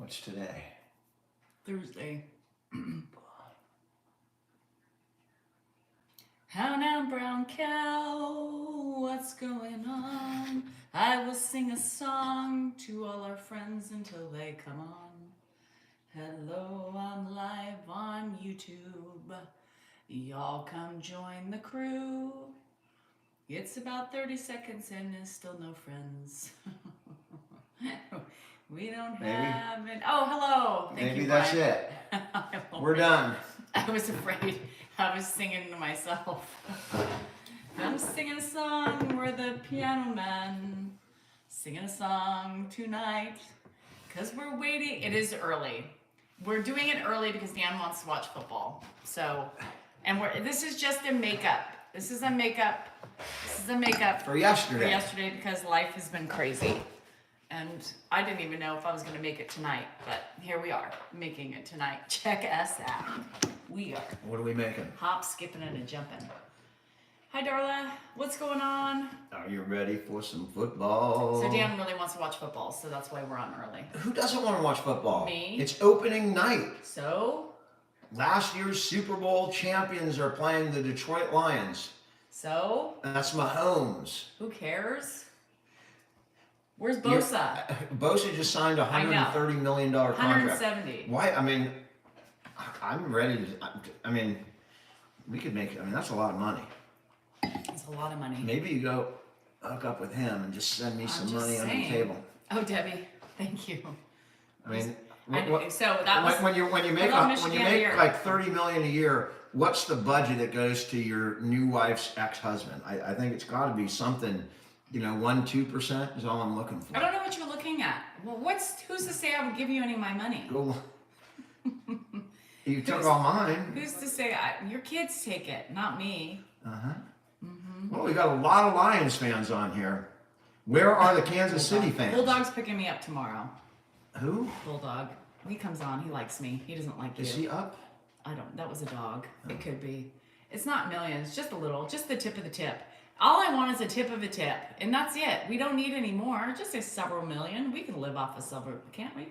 What's today? Thursday. How now, brown cow, what's going on? I will sing a song to all our friends until they come on. Hello, I'm live on YouTube. Y'all come join the crew. It's about 30 seconds and there's still no friends. We don't have it. Oh, hello. Thank Maybe you, that's Brian. it. We're done. I was afraid. I was singing to myself. I'm singing a song. We're the Piano Man. Singing a song tonight. Because we're waiting. It is early. We're doing it early because Dan wants to watch football. So, and this is just a makeup. This is a makeup For yesterday. for yesterday because life has been crazy. And I didn't even know if I was going to make it tonight, but here we are, making it tonight. Check us out. We are What are we making? hop, skipping, and a jumping. Hi, Darla. What's going on? Are you ready for some football? So Dan really wants to watch football, so that's why we're on early. Who doesn't want to watch football? Me. It's opening night. So, Last year's Super Bowl champions are playing the Detroit Lions. That's Mahomes. who cares? Where's Bosa? Bosa just signed a $130 million contract. 170. Why? I mean, I'm ready to. I mean, we could make. I mean, that's a lot of money. It's a lot of money. Maybe you go hook up with him and just send me some money on the table. Oh, Debbie, thank you. I mean, So that was when you make like $30 million a year, what's the budget that goes to your new wife's ex-husband? I think it's got to be something. 1-2% is all I'm looking for. I don't know what you're looking at. Well, who's to say I would give you any of my money? Go. You took all mine. Who's to say your kids take it, not me? Well, we got a lot of Lions fans on here. Where are the Kansas City fans? Bulldog's picking me up tomorrow. Who? Bulldog. He comes on. He likes me. He doesn't like you. Is he up? I don't. That was a dog. It could be. It's not millions. Just a little. Just the tip of the tip. All I want is a tip of a tip, and that's it. We don't need any more. Just a several million. We can live off of silver, can't we?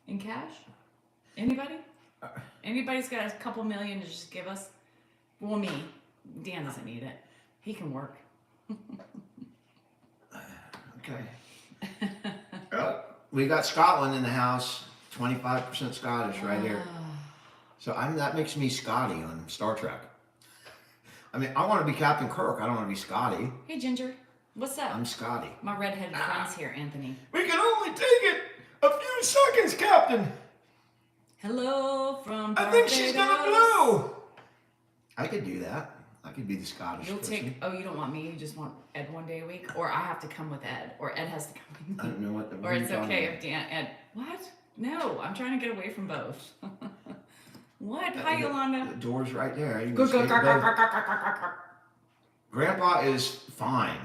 In cash? Anybody? Anybody's got a couple million to just give us? Well, me. Dan doesn't need it. He can work. Okay. We got Scotland in the house. 25% Scottish right here. So that makes me Scotty on Star Trek. I mean, I want to be Captain Kirk. I don't want to be Scotty. Hey, Ginger. What's up? I'm Scotty. My redheaded friend's here, Anthony. We can only take it a few seconds, Captain. Hello from I think she's gonna blow. I could do that. I could be the Scottish person. You don't want me, you just want Ed one day a week? Or I have to come with Ed, or Ed has to come with me. I don't know what the Or it's okay if Ed, what? No, I'm trying to get away from both. What? Hi, Yolanda. The door's right there. You can Go, escape both. go. Grandpa is fine.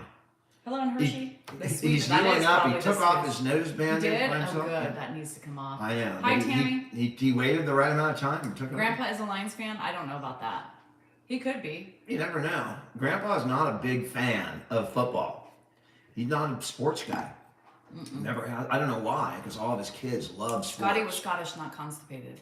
Hello, and Hershey. He's healing up. He took off his nose band. He did? by Oh, himself. good. That needs to come off. I know. Hi, But Tammy. He waited the right amount of time and took it off. Grandpa is a Lions fan? I don't know about that. He could be. You never know. Grandpa's not a big fan of football. He's not a sports guy. Never has. I don't know why, because all of his kids love sports. Scotty was Scottish, not constipated.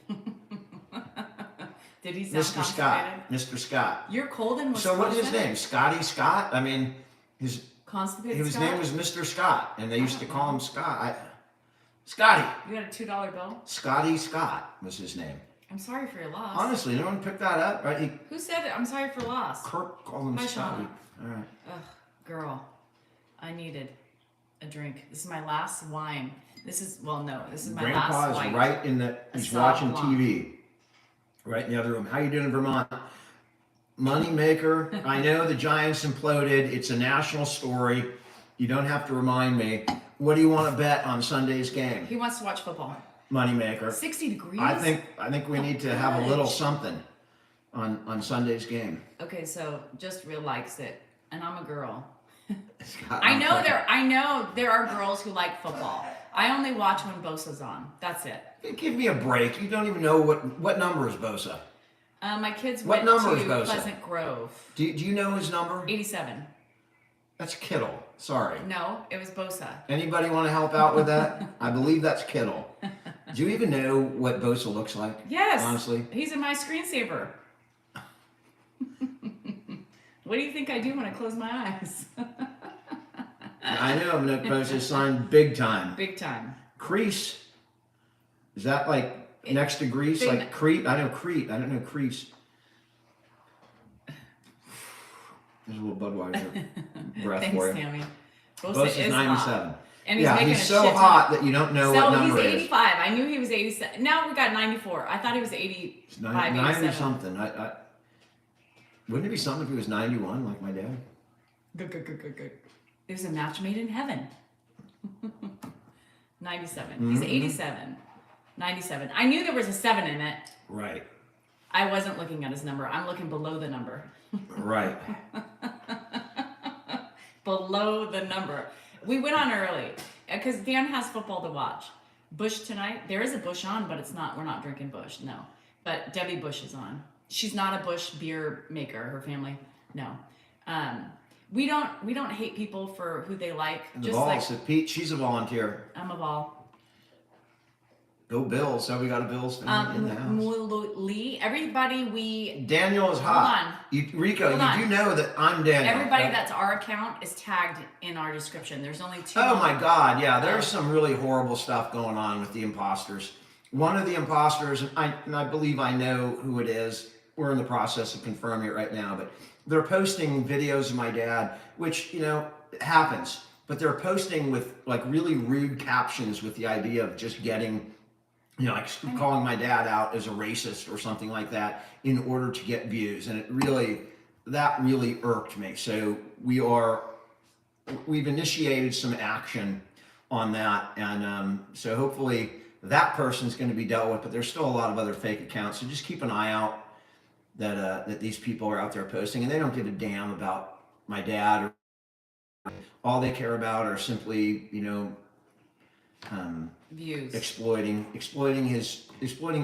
Did he sound Mr. constipated? Scott. Mr. Scott. You're cold and So what's his name? Scotty Scott? I mean, his Constipated name was Mr. Scott, and they used to call him Scott. Scotty. You got a $2 bill? Scotty Scott was his name. I'm sorry for your loss. Honestly, no one picked that up, right? Who said it? I'm sorry for loss. Kirk called him Hi, Scotty. Shauna. All right. Ugh, girl. I needed a drink. This is my last wine. This is my Grandpa last is wine. right in the. He's soft watching wine. TV. Right in the other room. How you doing in Vermont? Money maker. I know the Giants imploded. It's a national story. You don't have to remind me. What do you want to bet on Sunday's game? He wants to watch football. Money maker. 60 degrees? I think we need to have a little something on Sunday's game. Okay, so just relax it. And I'm a girl. Scott, I know there are girls who like football. I only watch when Bosa's on. That's it. Give me a break. You don't even know what number is Bosa. My kids What went number to is Bosa? Pleasant Grove. Do you know his number? 87. That's Kittle. Sorry. No, it was Bosa. Anybody want to help out with that? I believe that's Kittle. Do you even know what Bosa looks like? Yes. Honestly? He's in my screensaver. What do you think I do when I close my eyes? I know Nick Bosa signed big time. Big time. Crease. Is that like next to Greece? They- Like Crete? I know Crete. I don't know Crease. There's a little Budweiser breath Thanks, for you. Tammy. Bosa Bosa's is 97. hot. And he's Yeah, making he's a so shit ton. hot that you don't know what So number he's it is. 85. I knew he was 87. Now we got 94. I thought he was 85, It's 9 or 87. something. Wouldn't it be something if he was 91 like my dad? Good. There's a match made in heaven. 97. Mm-hmm. He's 87. 97. I knew there was a 7 in it. Right. I wasn't looking at his number. I'm looking below the number. Right. Below the number. We went on early because Dan has football to watch. Bush tonight. There is a Bush on, but it's not. We're not drinking Bush. No. But Debbie Bush is on. She's not a Bush beer maker. Her family. No. We don't hate people for who they like. And the Just ball, like so Pete, she's a volunteer. I'm a ball. Go Bills. So we got a Bills fan in the house. Lee. Everybody we. Daniel is hot. on. Rico, Hold you on. do know that I'm Daniel. Everybody right? that's our account is tagged in our description. There's only 2. Oh my God, yeah, Oh. there's some really horrible stuff going on with the imposters. One of the imposters, and I believe I know who it is. We're in the process of confirming it right now, but they're posting videos of my dad, which, it happens, but they're posting with like really rude captions with the idea of just getting, like calling my dad out as a racist or something like that in order to get views. And that really irked me. So we've initiated some action on that. And so hopefully that person's going to be dealt with, but there's still a lot of other fake accounts. So just keep an eye out that these people are out there posting, and they don't give a damn about my dad. All they care about are simply, Views. exploiting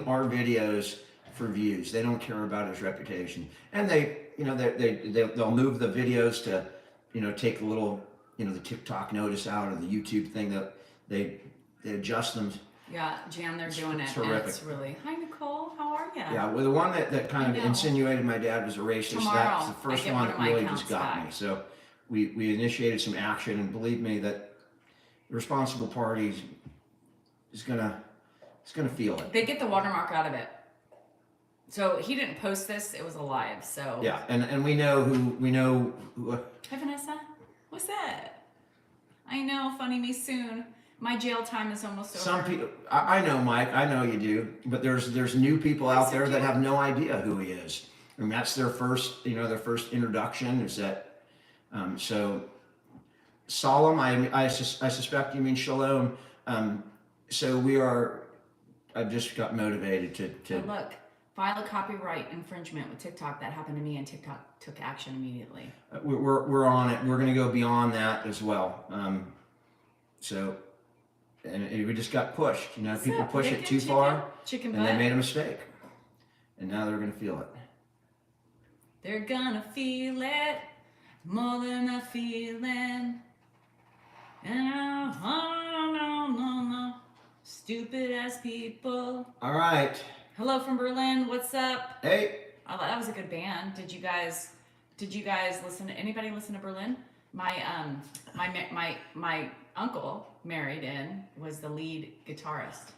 our videos for views. They don't care about his reputation, and they'll move the videos to, take a little, the TikTok notice out or the YouTube thing that they adjust them. Yeah, Jan, they're doing it. Terrific. And it's really. Hi, Nicole. How are you? Yeah, well, the one that kind I of know. insinuated my dad was a racist, Tomorrow, that's the first I get one one of that my really accounts just got back. me. So we initiated some action, and believe me that the responsible party is gonna feel it. They get the watermark out of it. So he didn't post this. It was a live. So. Yeah, and we know who Hi, Vanessa. What's that? I know. Funny me soon. My jail time is almost over. some people. I know, Mike. I know you do, but there's new people out so there that cute. have no idea who he is, and that's their first introduction. Is that so? Solemn. I suspect you mean Shalom. So I've just got motivated to Oh, look, file a copyright infringement with TikTok. That happened to me, and TikTok took action immediately. we're on it. We're going to go beyond that as well. And we just got pushed. What's People up, push it bacon, too chicken? far, Chicken and they butt. made a mistake, and now they're going to feel it. They're gonna feel it more than a feeling. And no. Stupid ass people. All right. Hello from Berlin. What's up? Hey. Oh, that was a good band. Did you guys listen to anybody listen to Berlin? My uncle married in was the lead guitarist.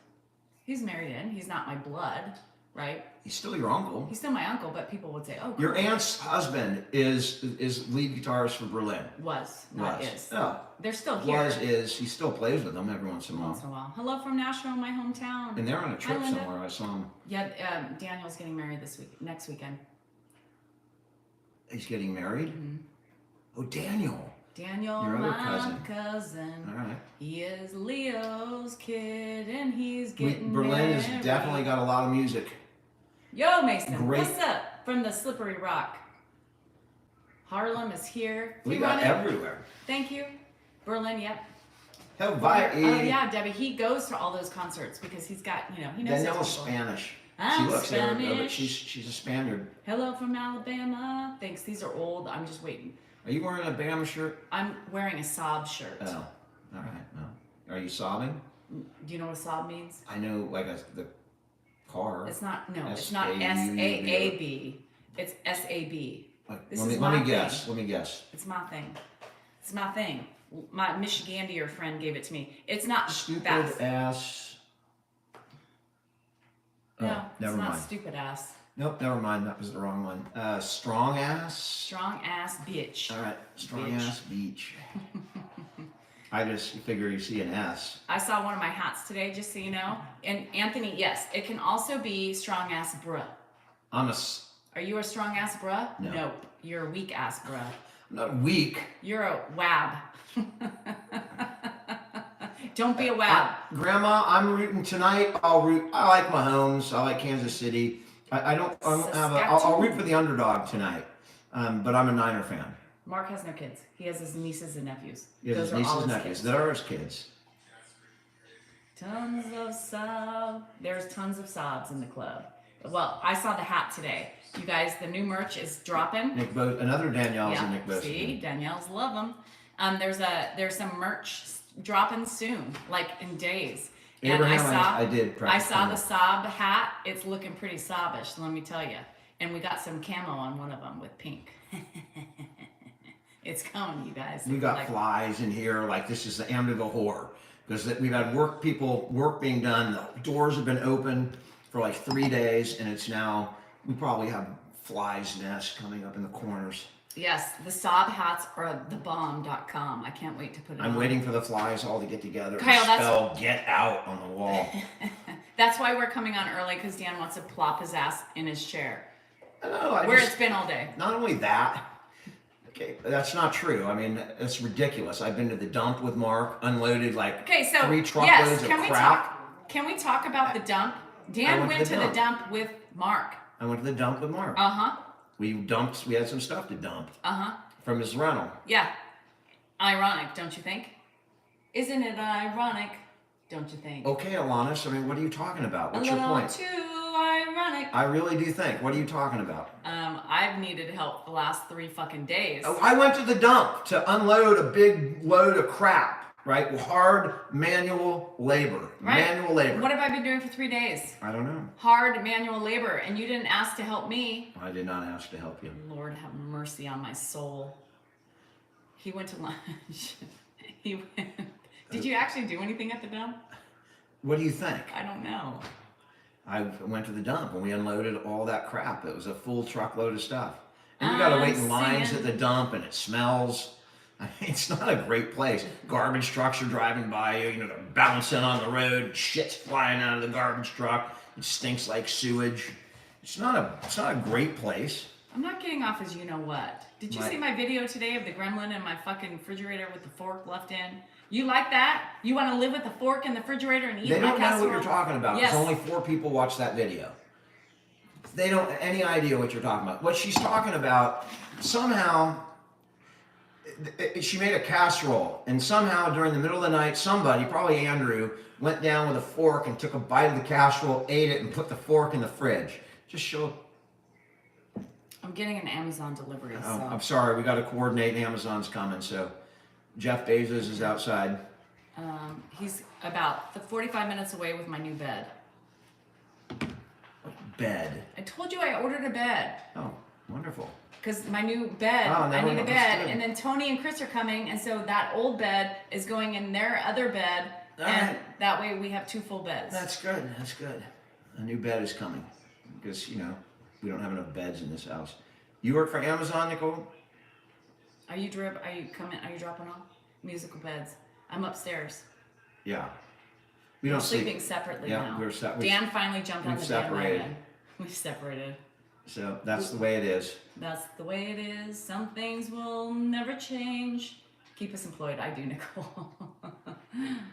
He's married in. He's not my blood, right? He's still your uncle. He's still my uncle, but people would say, "Oh, Your cool." aunt's husband is lead guitarist for Berlin. was not Was. is. Oh. They're still here. Is. He still plays with them every once in a Once while. in a while. Hello from Nashville, my hometown. And they're on a trip Hi, Linda. somewhere. I saw him. Yeah, Daniel's getting married next weekend. He's getting married. Mm-hmm. Oh, Daniel. Daniel, Your other my cousin. All right. He is Leo's kid, and he's getting Berlin married. has definitely got a lot of music. Yo, Mason, Great. what's up from the Slippery Rock? Harlem is here. We You got want it? everywhere. Thank you. Berlin, yep. Hawaii. Oh yeah, Debbie. He goes to all those concerts because he's got, he knows Danielle's those people. Spanish. I'm she looks Arab, but Spanish. she's a Spaniard. Hello from Alabama. Thanks. These are old. I'm just waiting. Are you wearing a Bama shirt? I'm wearing a sob shirt. Oh, all right. No. Are you sobbing? Do you know what a Saab means? I know, like the car. It's not. No, it's not S-A-U-B. SAAB. It's SAB. Like, This let is me my guess. thing. Let me guess. It's my thing. It's my thing. My Michigander friend gave it to me. It's not Stupid fast. ass. Oh, No, never it's not mind. stupid ass. Nope, never mind. That was the wrong one. Strong ass. Strong ass bitch. All right, strong Bitch. ass beach. I just figure you see an S. I saw one of my hats today, just so you know. And Anthony, yes, it can also be strong ass bruh. I'm a. s- Are you a strong ass bruh? No. Nope. You're a weak ass bruh. I'm not weak. You're a wab. Don't be a wab. Grandma, I'm rooting tonight. I'll root. I like Mahomes. I like Kansas City. I don't have a. I'll root for the underdog tonight. But I'm a Niner fan. Mark has no kids. He has his nieces and nephews. He has Those his are nieces all and his nephews. kids. That are his kids. Tons of Saab. There's tons of Saabs in the club. Well, I saw the hat today. You guys, the new merch is dropping. Nick Bo, another Danielle's and Yeah, Nick Bosa. see, Danielle's love them. There's some merch dropping soon, like in days. Abraham, and I did I practice saw on the Saab hat. It's looking pretty Saabish, let me tell you. And we got some camo on one of them with pink. It's coming, you guys. We got Like, flies in here, like this is the end of the horror. Because we've had work being done, the doors have been open for like 3 days, and it's now, we probably have flies' nests coming up in the corners. Yes, the Saab hats are thebomb.com. I can't wait to put it on. I'm waiting for the flies all to get together Kyle, and that's- spell "get out" on the wall. That's why we're coming on early, because Dan wants to plop his ass in his chair. No, Where it's been all day. not only that, okay, that's not true. I mean, it's ridiculous. I've been to the dump with Mark, unloaded like Okay, so 3 yes, truckloads can of we crap. talk? Can we talk about the dump? I Dan went to went the to the dump with Mark. I went to the dump with Mark. Uh-huh. We had some stuff to dump Uh-huh. from his rental. Yeah. Ironic, don't you think? Isn't it ironic? Don't you think? Okay, Alanis, I mean, what are you talking about? What's a your little point? too ironic. I really do think. What are you talking about? I've needed help the last 3 fucking days. Oh, I went to the dump to unload a big load of crap, right? Hard manual labor. Right. Manual labor. What have I been doing for 3 days? I don't know. Hard manual labor, and you didn't ask to help me. I did not ask to help you. Lord have mercy on my soul. He went to lunch. He went. Did you actually do anything at the dump? What do you think? I don't know. I went to the dump and we unloaded all that crap. It was a full truckload of stuff. And you gotta wait in lines singing. at the dump and it smells. I mean, it's not a great place. Garbage trucks are driving by you, they're bouncing on the road, shit's flying out of the garbage truck. It stinks like sewage. It's not a great place. I'm not getting off as you know what. Did you see my video today of the gremlin in my fucking refrigerator with the fork left in? You like that? You want to live with a fork in the refrigerator and eat They my don't know casserole? what you're talking about. Yes. There's only 4 people watch that video. They don't have any idea what you're talking about. What she's talking about, somehow, she made a casserole, and somehow during the middle of the night, somebody, probably Andrew, went down with a fork and took a bite of the casserole, ate it, and put the fork in the fridge. Just show. I'm getting an Amazon delivery, so. I'm sorry, we got to coordinate. Amazon's coming, so Jeff Bezos is outside. He's about 45 minutes away with my new bed. Bed. I told you I ordered a bed. Oh, wonderful. Because my new bed, Oh, I never need a mind. bed. That's good. And then Tony and Chris are coming, and so that old bed is going in their other bed. All and right. that way we have 2 full beds. That's good. That's good. A new bed is coming because we don't have enough beds in this house. You work for Amazon, Nicole? Are you dropping off? Musical beds. I'm upstairs. Yeah. We We're don't sleep. sleeping separately Yeah, now. we're Dan finally jumped on we've the separated. bandwagon. We've separated. So that's the way it is. That's the way it is. Some things will never change. Keep us employed. I do, Nicole.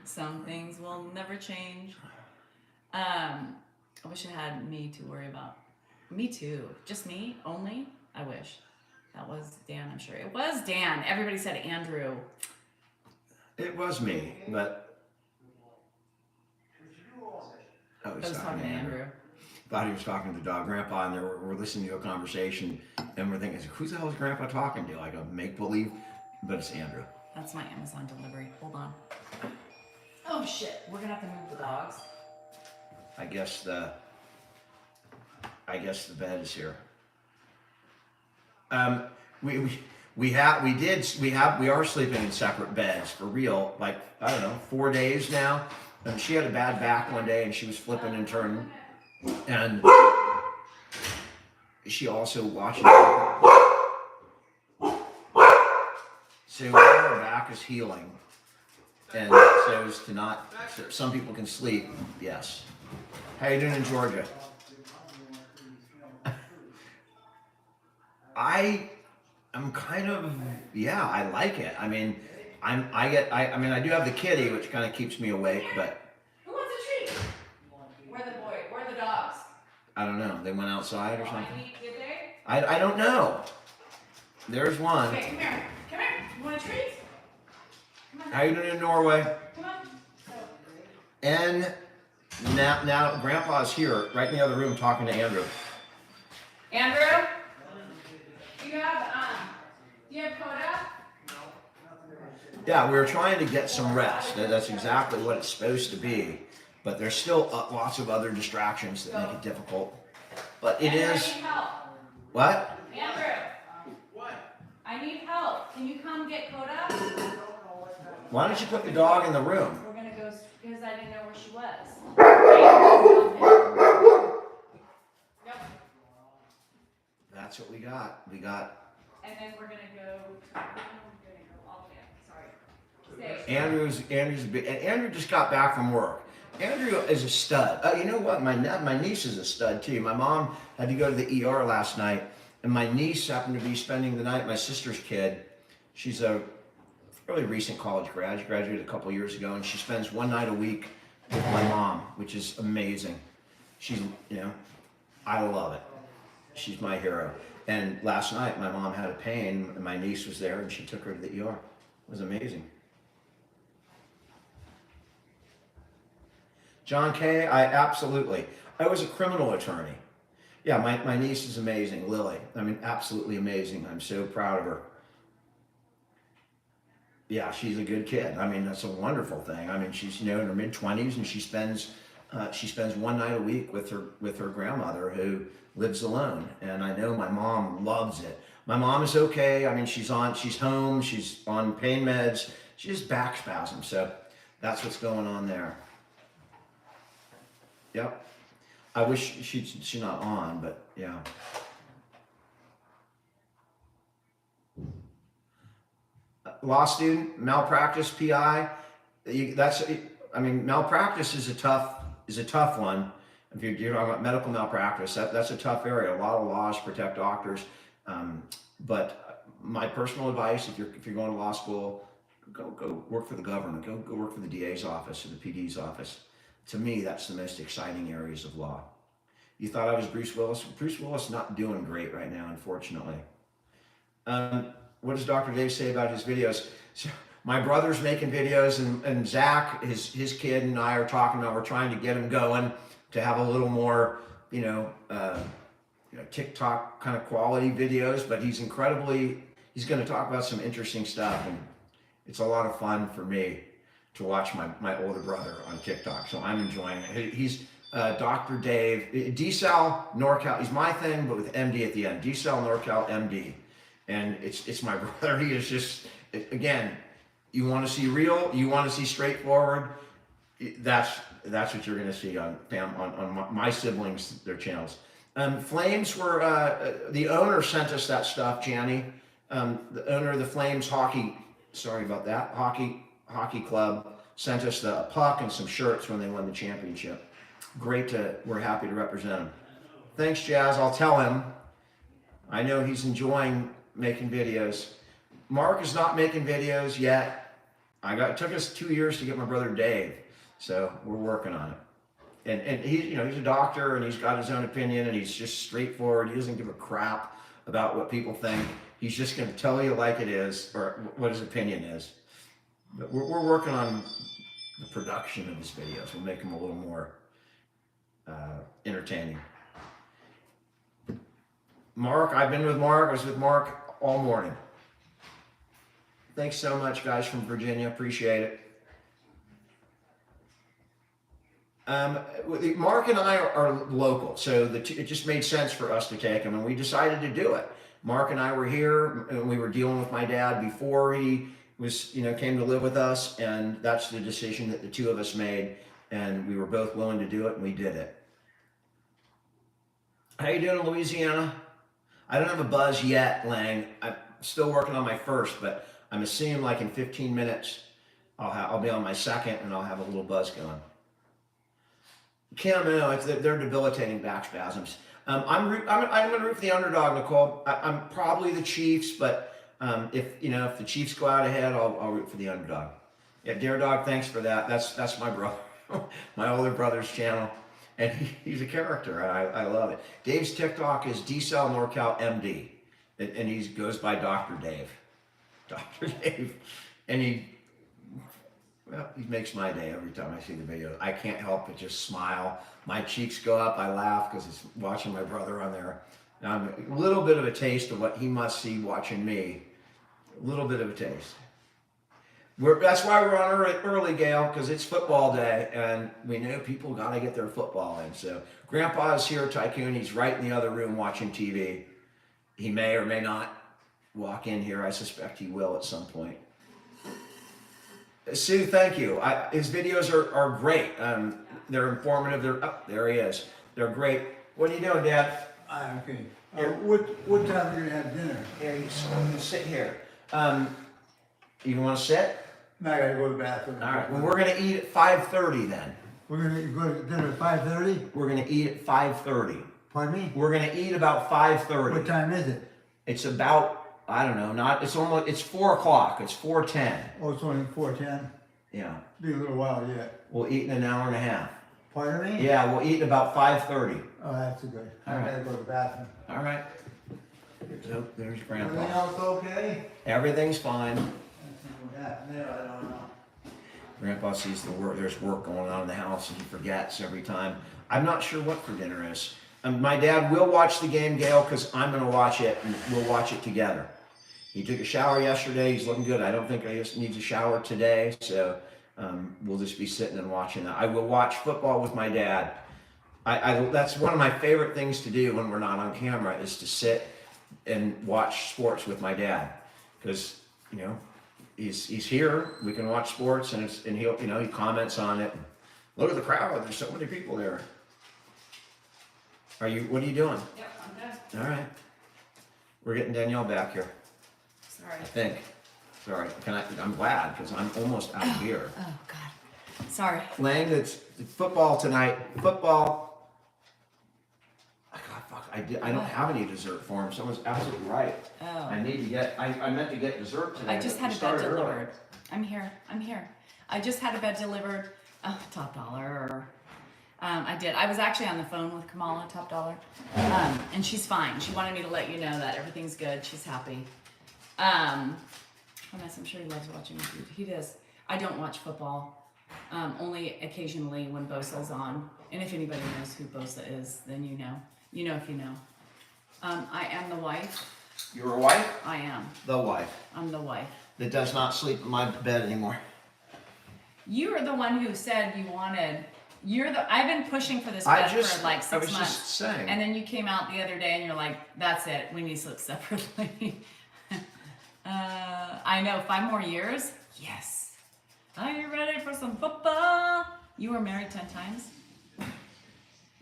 Some things will never change. I wish I had me to worry about. Me too. Just me only? I wish. That was Dan, I'm sure. It was Dan. Everybody said Andrew. It was me, but I was talking to Andrew. Thought he was talking to the dog. Grandpa and we're listening to a conversation, and we're thinking, who the hell is Grandpa talking to? Like a make believe, but it's Andrew. That's my Amazon delivery. Hold on. Oh, Oh shit, we're gonna have to move the dogs. I guess the bed is here. We are sleeping in separate beds for real. Like, I don't know, 4 days now. And she had a bad back one day and she was flipping and turning. And she also watching. So her back is healing. And so as to not, so some people can sleep, yes. How you doing in Georgia? I'm kind of, yeah, I like it. I mean, I do have the kitty, which kind of keeps me awake, but. Who wants a treat? Where are the dogs? I don't know. They went outside or something? Did they? I don't know. There's one. Okay, come here. Come here. You want a treat? Come on. How you doing in Norway? Come on. And now Grandpa's here, right in the other room, talking to Andrew. Andrew? Do you have Coda? Yeah, we were trying to get some rest. That's exactly what it's supposed to be. But there's still lots of other distractions that make it difficult. But it Andrew, is. I need help. What? Andrew. What? I need help. Can you come get Coda? Why don't you put the dog in the room? We're gonna go because I didn't know where she was. Yep. That's what we got. And then we're gonna go. All the way. Sorry. Andrew just got back from work. Andrew is a stud. You know what? My niece is a stud too. My mom had to go to the ER last night, and my niece happened to be spending the night. My sister's kid. She's a fairly recent college grad. She graduated a couple years ago, and she spends one night a week with my mom, which is amazing. She's, I love it. She's my hero. And last night, my mom had a pain, and my niece was there, and she took her to the ER. It was amazing. John Kay, absolutely. I was a criminal attorney. Yeah, my niece is amazing, Lily. I mean, absolutely amazing. I'm so proud of her. Yeah, she's a good kid. I mean, that's a wonderful thing. I mean, she's in her mid-20s, and she spends one night a week with her grandmother who lives alone. And I know my mom loves it. My mom is okay. I mean, she's home. She's on pain meds. She has back spasms, so that's what's going on there. Yep. I wish she's not on, but yeah. Law student, malpractice, PI. Malpractice is a tough one. If you're talking about medical malpractice, that's a tough area. A lot of laws protect doctors, but my personal advice, if you're going to law school, go work for the government. Go work for the DA's office or the PD's office. To me, that's the most exciting areas of law. You thought I was Bruce Willis? Bruce Willis not doing great right now, unfortunately. What does Dr. Dave say about his videos? So my brother's making videos, and Zach, his kid, and I are talking about, we're trying to get him going to have a little more, TikTok kind of quality videos, but he's going to talk about some interesting stuff, and it's a lot of fun for me to watch my older brother on TikTok, so I'm enjoying it. He's Dr. Dave, D-Cell NorCal, he's my thing, but with MD at the end, D-Cell NorCal MD, and it's my brother. He is just, again, you want to see real, you want to see straightforward, that's what you're going to see on my siblings, their channels. Flames were, the owner sent us that stuff, Janny, the owner of the Flames hockey club sent us the puck and some shirts when they won the championship. We're happy to represent him. Thanks, Jazz. I'll tell him. I know he's enjoying making videos. Mark is not making videos yet. It took us 2 years to get my brother Dave, so we're working on it. And he's a doctor, and he's got his own opinion, and he's just straightforward. He doesn't give a crap about what people think. He's just going to tell you like it is, or what his opinion is. But we're working on the production of his videos. We'll make them a little more entertaining. Mark, I've been with Mark. I was with Mark all morning. Thanks so much, guys from Virginia. Appreciate it. Mark and I are local, so it just made sense for us to take him, and we decided to do it. Mark and I were here, and we were dealing with my dad before he was, came to live with us, and that's the decision that the two of us made, and we were both willing to do it, and we did it. How you doing in Louisiana? I don't have a buzz yet, Lang. I'm still working on my first, but I'm assuming like in 15 minutes, I'll be on my second, and I'll have a little buzz going. Kim, no, they're debilitating back spasms. I'm going to root for the underdog, Nicole. I'm probably the Chiefs, but if the Chiefs go out ahead, I'll root for the underdog. Yeah, Dare Dog, thanks for that. That's my brother, my older brother's channel, and he's a character. I love it. Dave's TikTok is DCell NorCal MD, and he goes by Dr. Dave. Dr. Dave, and well, he makes my day every time I see the video. I can't help but just smile. My cheeks go up. I laugh because it's watching my brother on there. Now, a little bit of a taste of what he must see watching me. A little bit of a taste. That's why we're on early, Gail, because it's football day, and we know people got to get their football in. So Grandpa is here, Tycoon. He's right in the other room watching TV. He may or may not walk in here. I suspect he will at some point. Sue, thank you. His videos are great. They're informative. There he is. They're great. What are you doing, Dad? Okay. What time are you gonna have dinner? Here, you sit here. You want to sit? No, I gotta go to the bathroom. All right. Well, we're gonna eat at 5:30 then. We're gonna go to dinner at 5:30? We're gonna eat at 5:30. Pardon me? We're gonna eat about 5:30. What time is it? It's about, I don't know, it's 4 o'clock. It's 4:10. Oh, it's only 4:10. Yeah. Be a little while yet. We'll eat in an hour and a half. Pardon me? Yeah, we'll eat about 5:30. Oh, that's good. All I right. gotta go to the bathroom. All right. So there's Everything Grandpa. else okay? Everything's fine. What happened there, I don't know. Grandpa sees there's work going on in the house, and he forgets every time. I'm not sure what for dinner is. My dad will watch the game, Gail, because I'm going to watch it, and we'll watch it together. He took a shower yesterday. He's looking good. I don't think he just needs a shower today, so we'll just be sitting and watching that. I will watch football with my dad. That's one of my favorite things to do when we're not on camera, is to sit and watch sports with my dad, because he's here. We can watch sports, and he comments on it. Look at the crowd. There's so many people there. What are you doing? Yep, I'm good. All right. We're getting Danielle back here, Sorry. I think. Sorry. I'm glad, because I'm almost out of beer. Oh, God. Sorry. Lang, it's football tonight. Football. God, fuck. I don't have any dessert for him. Someone's absolutely right. Oh. I need to get, I meant to get dessert today. I just but had we a bed started early. delivered. I'm here. I just had a bed delivered. Oh, Top Dollar. I did. I was actually on the phone with Kamala, Top Dollar, and she's fine. She wanted me to let you know that everything's good. She's happy. I'm sure he loves watching me. He does. I don't watch football. Only occasionally when Bosa's on. And if anybody knows who Bosa is, then you know. You know if you know. I am the wife. You're a wife? I am. The wife. I'm the wife. That does not sleep in my bed anymore. You are the one who said you wanted. I've been pushing for this bed for like 6 I was months. just saying. And then you came out the other day and you're like, that's it. We need to sleep separately. I know, 5 more years? Yes. Are you ready for some football? You were married 10 times?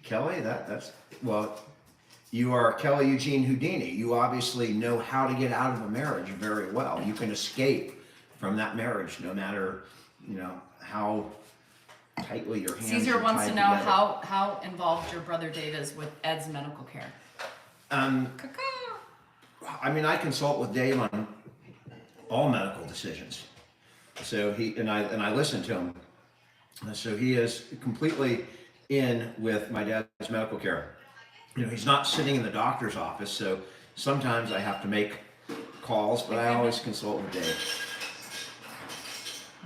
Kelly, you are Kelly Eugene Houdini. You obviously know how to get out of a marriage very well. You can escape from that marriage no matter, how tightly your hands Caesar are wants to tied know together. how involved your brother Dave is with Ed's medical care. I consult with Dave on all medical decisions. So I listen to him. So he is completely in with my dad's medical care. He's not sitting in the doctor's office, so sometimes I have to make calls, but I always consult with Dave.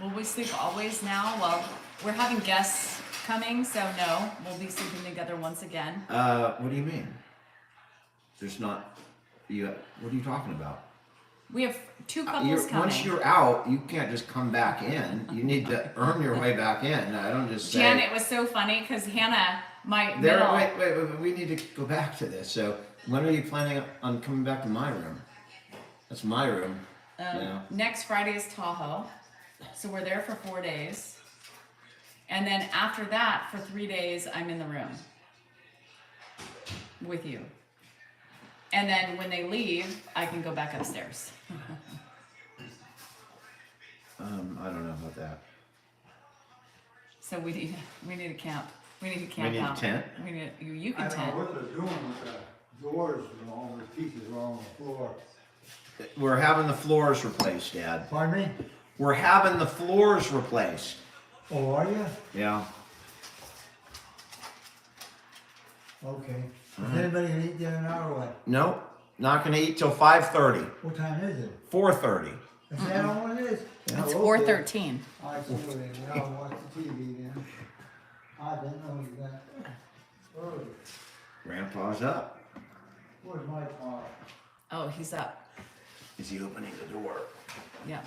Will we sleep always now? Well, we're having guests coming, so no. We'll be sleeping together once again. What do you mean? There's not. What are you talking about? We have two couples coming. Once you're out, you can't just come back in. You need to earn your way back in. I don't just say. Jan, it was so funny because Hannah, my There, middle. wait, we need to go back to this. So, when are you planning on coming back to my room? That's my room. Next Friday is Tahoe, so we're there for 4 days, and then after that, for 3 days, I'm in the room with you. And then when they leave, I can go back upstairs. I don't know about that. So we need to camp. We need to We camp need a out. tent? We need you I can don't know tent. what they're doing with the doors, all the pieces are on the floor. We're having the floors replaced, Dad. Pardon me? We're having the floors replaced. Oh, are you? Yeah. Okay. Is anybody gonna eat dinner now or what? Nope. Not gonna eat till 5:30. What time is it? 4:30. Is that all it is? It's Oh, okay. 4:13. I see what it is. I'll watch the TV then. I didn't know you got early. Grandpa's up. Where's my car? Oh, he's up. Is he opening the door? Yeah.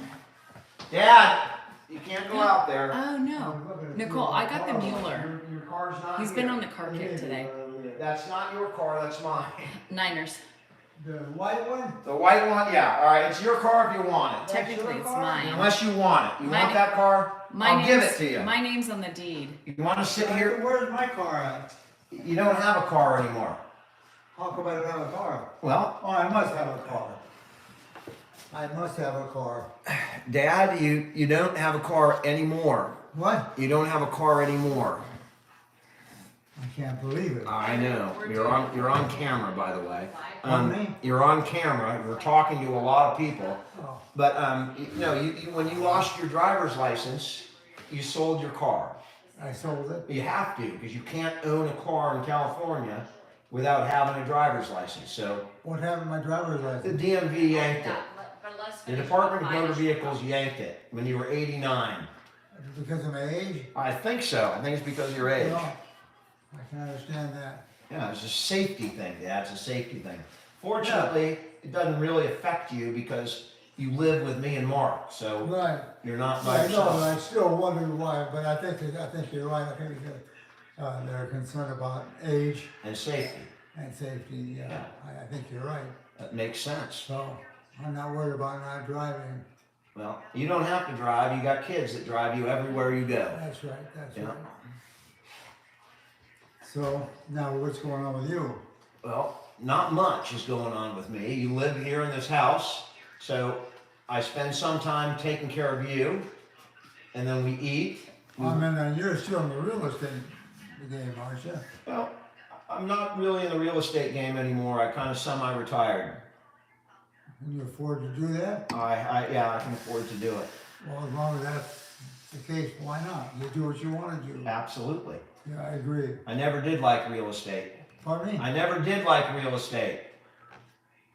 Dad, you can't go out there. Oh no, Nicole, I got the Mueller. Your car's not He's here. been on the car kick today. That's not your car, that's mine. Niners. The white one? The white one, yeah. All right, it's your car if you want it. Technically, it's mine. Unless you want it. You My want na- that car? I'll give it to you. My name's on the deed. You want to sit here? Where's my car at? You don't have a car anymore. How come I don't have a car? Well, Oh, I must have a car. I must have a car. Dad, you don't have a car anymore. What? You don't have a car anymore. I can't believe it. I know. You're on camera, by the way. Pardon me? You're on camera. We're talking to a lot of people. Oh, But when you lost your driver's license, you sold your car. I sold it. You have to because you can't own a car in California without having a driver's license. So What happened to my driver's the license? DMV yanked it. Let's The finish Department of with Motor Biden. Vehicles yanked it when you were 89. Because of my age? I think so. I think it's because of your age. No, I can understand that. Yeah, it's a safety thing, Dad. It's a safety thing. Fortunately, it doesn't really affect you because you live with me and Mark, so Right. you're not by I know, yourself. I still wonder why, but I think you're right. I think they're concerned about age And safety. and safety. Yeah, Yeah. I think you're right. That makes sense. So I'm not worried about not driving. Well, you don't have to drive. You got kids that drive you everywhere you go. That's right. That's Yeah. right. So now what's going on with you? Well, not much is going on with me. You live here in this house, so I spend some time taking care of you, and then we eat. I mean, you're still in the real estate game, aren't you? Well, I'm not really in the real estate game anymore. I kind of semi-retired. Can you afford to do that? I can afford to do it. Well, as long as that's the case, why not? You do what you want to do. Absolutely. Yeah, I agree. I never did like real estate. Pardon me? I never did like real estate.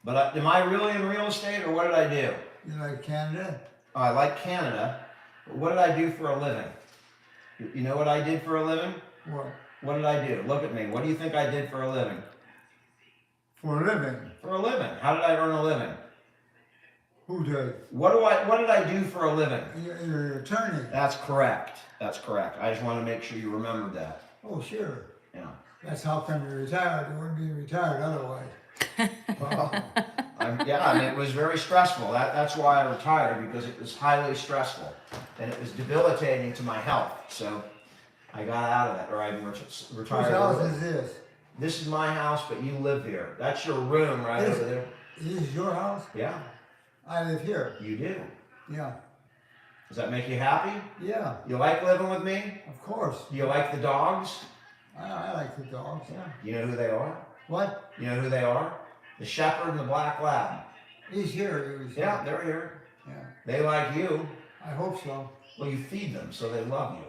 But am I really in real estate, or what did I do? You like Canada? I like Canada, but what did I do for a living? You know what I did for a living? What? What did I do? Look at me. What do you think I did for a living? For a living? For a living. How did I earn a living? Who did? What did I do for a living? You're an attorney. That's correct. That's correct. I just want to make sure you remembered that. Oh, sure. Yeah. That's how come you're retired. You wouldn't be retired otherwise. Well, I mean, it was very stressful. That's why I retired, because it was highly stressful. And it was debilitating to my health. So I got out of it, or I Whose retired. house early. is this? This is my house, but you live here. That's your room right Is over it? there. This is your house? Yeah, I live here. you do. Yeah. Does that make you happy? Yeah, You like living with me? of course. Do you like the dogs? I like the dogs. Yeah. You know who they are? What? You know who they are? The shepherd and the black lab. He's here. He was Yeah, here. they're here. Yeah. They like you. I hope so. Well, you feed them, so they love you.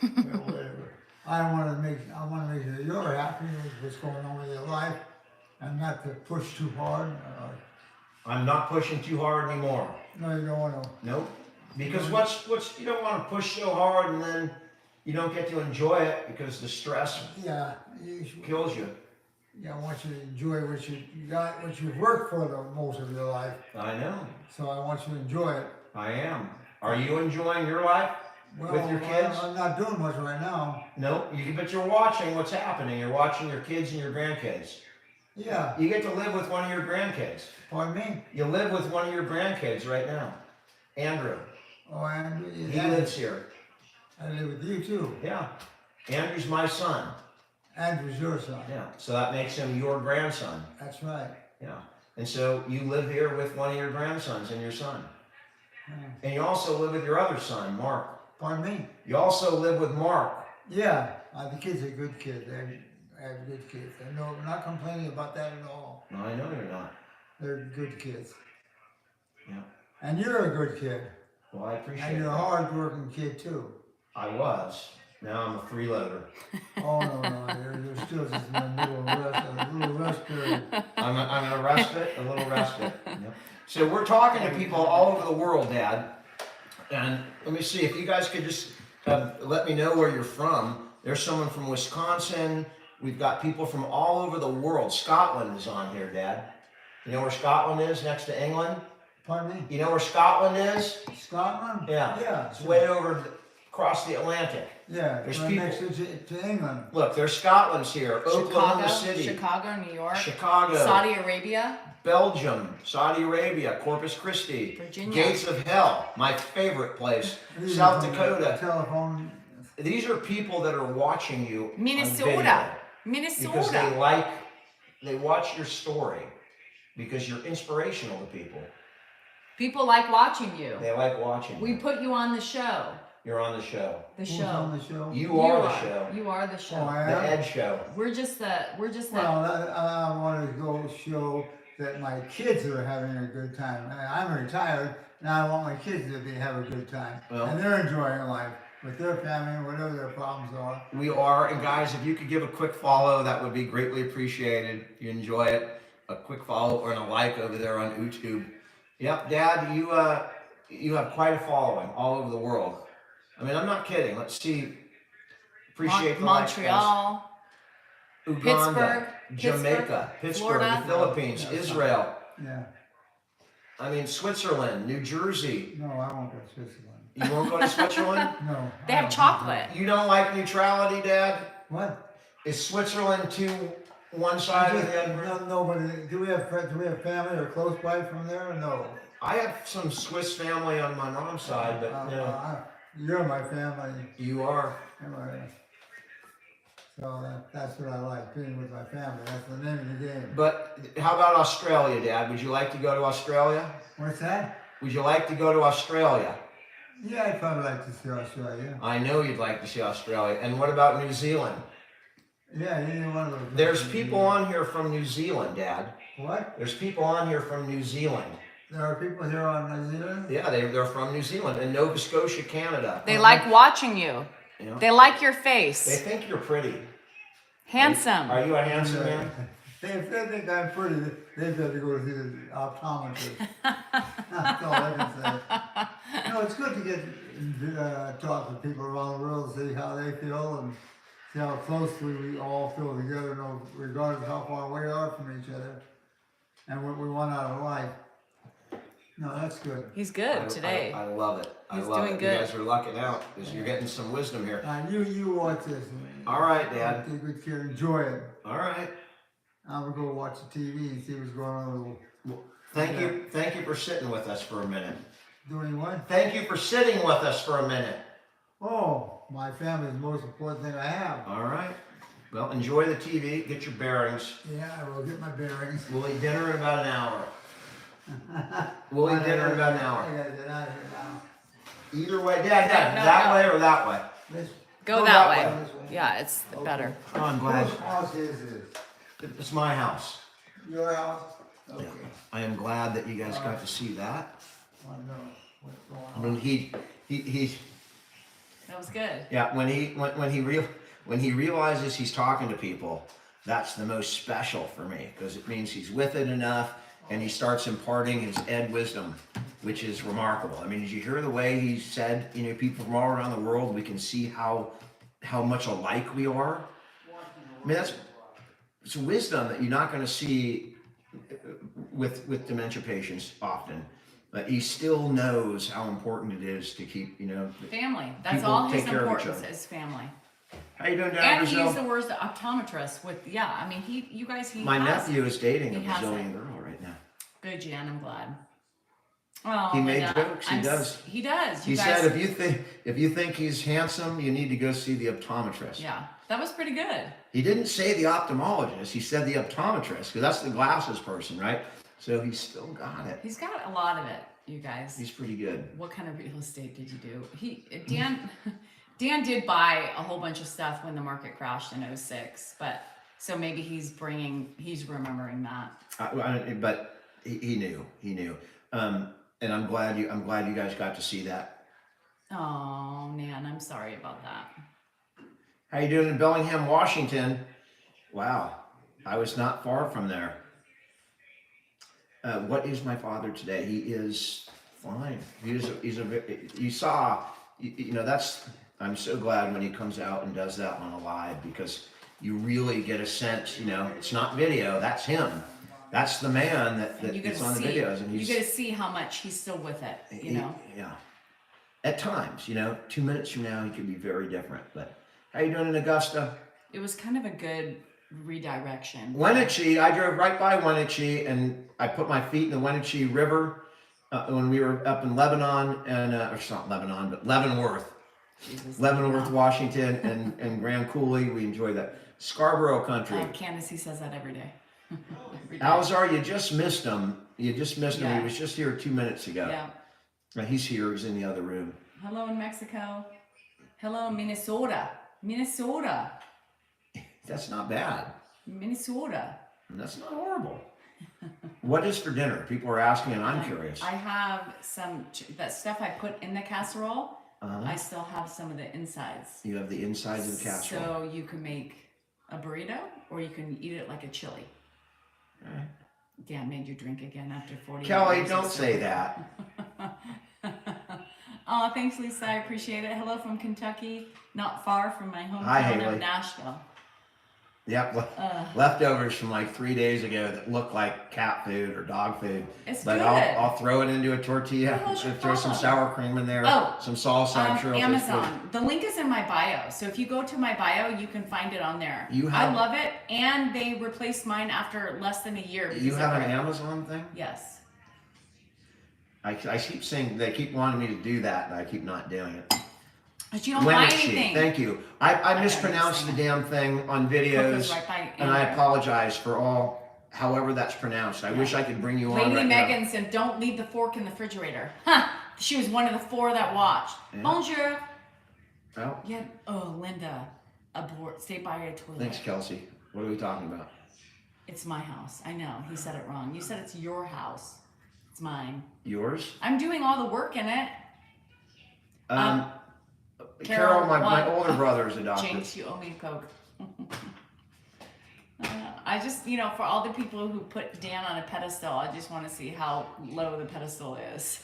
Well, whatever. I want to make sure you're happy with what's going on with your life, and not to push too hard. I'm not pushing too hard anymore. No, you don't want to. Nope. Because what's you don't want to push so hard and then you don't get to enjoy it because the stress Yeah, you should, kills you. I want you to enjoy what you got, what you've worked for the most of your life. I know. So I want you to enjoy it. I am. Are you enjoying your life with your kids? I'm not doing much right now. No, but you're watching what's happening. You're watching your kids and your grandkids. Yeah. You get to live with one of your grandkids. Pardon me? You live with one of your grandkids right now. Andrew. Oh, Andrew. He lives here. I live with you too. Yeah. Andrew's my son. Andrew's your son. Yeah. So that makes him your grandson. That's right. Yeah. And so you live here with one of your grandsons and your son. Yeah. And you also live with your other son, Mark. Pardon me? You also live with Mark. Yeah. The kids are good kids. They're good kids. No, I'm not complaining about that at all. No, I know you're not. They're good kids. Yeah. And you're a good kid. Well, I appreciate And you're a that. hard-working kid too. I was. Now I'm a freeloader. Oh no, you're still just in the middle of a little rest period. I'm in a respite, a little respite. Yep. So we're talking to people all over the world, Dad. And let me see if you guys could just let me know where you're from. There's someone from Wisconsin. We've got people from all over the world. Scotland is on here, Dad. You know where Scotland is, next to England? Pardon me? You know where Scotland is? Scotland? Yeah. Yeah. It's way over across the Atlantic. Yeah. There's right people- next to England. Look, there's Scotland's here. Oklahoma City. Chicago, New York, Chicago. Saudi Arabia, Belgium, Saudi Arabia, Corpus Christi, Virginia. Gates of Hell, my favorite place, These South are from the Dakota. Telephone. These are people that are watching you on Minnesota. video Minnesota. because they watch your story because you're inspirational to people. People like watching you. They like watching We you. put you on the show. You're on the show. The Who's show. on the show? You are the show. You are the show. Oh, I The am? Ed Show. We're just the. Well, I want to go show that my kids are having a good time. I'm retired, and I want my kids to have a good time. Well- And they're enjoying life with their family, whatever their problems are. We are, and guys, if you could give a quick follow, that would be greatly appreciated. If you enjoy it, a quick follow or a like over there on YouTube. Yep, Dad, you have quite a following all over the world. I mean, I'm not kidding. Let's see. Appreciate the likes, guys. Montreal, Uganda, Pittsburgh, Jamaica, Pittsburgh, Florida. the Philippines, Yeah. Israel. Yeah. I mean, Switzerland, New Jersey. No, I won't go to Switzerland. You won't go to Switzerland? No. They I have don't- chocolate. You don't like neutrality, Dad? What? Is Switzerland to one side or the other? No, but do we have family or close by from there? Or no. I have some Swiss family on my mom's side, but no. You're my family. You are. Anyway. So that's what I like, being with my family. That's the name of the game. But how about Australia, Dad? Would you like to go to Australia? What's that? Would you like to go to Australia? Yeah, I'd probably like to see Australia. I know you'd like to see Australia. And what about New Zealand? Yeah, either one of those. There's people on here from New Zealand, Dad. What? There's people on here from New Zealand. There are people here on New Zealand? Yeah, they're from New Zealand and Nova Scotia, Canada. They like watching you. You know? They like your They face. think you're pretty. Handsome. Are you a handsome man? If they think I'm pretty, they've got to go see the optometrist. That's all I can say. No, it's good to get talk to people around the world, see how they feel and see how closely we all feel together, no, regardless of how far away we are from each other, and what we want out of life. No, that's good. He's good today. I love it. I He's love doing it. good. You guys are lucking out because you're getting some wisdom here. You watch this. All right, Dad. Take good care. Enjoy it. All right. I'm gonna go watch the TV and see what's going on. Thank you for sitting with us for a minute. Doing what? Thank you for sitting with us for a minute. Oh, my family is the most important thing I have. All right. Well, enjoy the TV. Get your bearings. Yeah, I will get my bearings. We'll eat dinner in about an hour. We'll eat dinner in about an I hour. gotta get out of here now. Either way, Dad, No, that no. way or that way? This, Go that that way. this way. Yeah, it's better. Oh, I'm glad. Whose house is this? It's my house. Your house? Okay. I am glad that you guys got to see that. I want to know what's going on. When he That was good. yeah, when he realizes he's talking to people, that's the most special for me because it means he's with it enough and he starts imparting his Ed wisdom, which is remarkable. I mean, did you hear the way he said, you know, people from all around the world, we can see how much alike we are? I mean, it's wisdom that you're not going to see with dementia patients often. But he still knows how important it is to keep, Family. That's people all his take care of each importance other. is family. How you doing down And in he Brazil? used the words the optometrist with, I mean, he My has nephew is dating a he has Brazilian it. girl right now. Good, Jan, I'm glad. Oh, He made Linda, jokes, he does. He does. He You guys, said, if you think he's handsome, you need to go see the optometrist. yeah, that was pretty good. He didn't say the ophthalmologist. He said the optometrist because that's the glasses person, right? So he's still got it. He's got a lot of it, you guys. He's pretty good. What kind of real estate did you do? Dan did buy a whole bunch of stuff when the market crashed in 06, but so maybe he's remembering that. But he knew. And I'm glad you guys got to see that. Oh, Nan, I'm sorry about that. How you doing in Bellingham, Washington? Wow, I was not far from there. What is my father today? He is fine. I'm so glad when he comes out and does that on a live because you really get a sense, it's not video, that's him. That's the man that's on the videos. And you get to see how much he's still with it, Yeah. At times, 2 minutes from now, he could be very different. But how you doing in Augusta? It was kind of a good redirection. Wenatchee, I drove right by Wenatchee and I put my feet in the Wenatchee River when we were up in Lebanon and, or it's not Lebanon, but Leavenworth. Jesus. Leavenworth, Washington and Grand Coulee. We enjoy that. Scarborough country. Candace, he says that every day. Every day. Alzar, you just missed him. You just missed him. Yeah. He was just here 2 minutes ago. Yeah. He's here. He's in the other room. Hello in Mexico. Hello Minnesota. Minnesota. That's not bad. Minnesota. That's not horrible. What is for dinner? People are asking, and I'm curious. I have that stuff I put in the casserole. Uh-huh. I still have some of the insides. You have the insides of the casserole. So you can make a burrito, or you can eat it like a chili. Okay. Dan made you drink again after 40 Kelly, years. don't say that. Oh, thanks, Lisa. I appreciate it. Hello from Kentucky, not far from my Hi, hometown Haley. of Nashville. Yep, leftovers from like 3 days ago that look like cat food or dog food. It's but good. I'll throw it into a tortilla, Well, no throw some problem. sour cream in there, Oh, some salsa. I'm sure it'll taste good. Amazon. The link is in my bio. So if you go to my bio, you can find it on there. I love it. And they replaced mine after less than a year. You have an Amazon thing? Yes. I keep saying, they keep wanting me to do that, and I keep not doing it. But you don't buy Wenatchee, anything. thank you. I mispronounced the damn thing on videos, Right by and I Amber. apologize for however that's pronounced. I wish I could bring you on Lady right Megan said, "Don't leave the fork in the refrigerator." Huh? She was one of the 4 that watched. Yeah. Bonjour. now. Yeah. Oh, Linda, abort. Stay by your toilet. Thanks, Kelsey. What are we talking about? It's my house. I know. He said it wrong. You said it's your house. It's mine. Yours? I'm doing all the work in it. Carol, my what? older brother is a doctor. Jinx, you owe me a Coke. I just, for all the people who put Dan on a pedestal, I just want to see how low the pedestal is.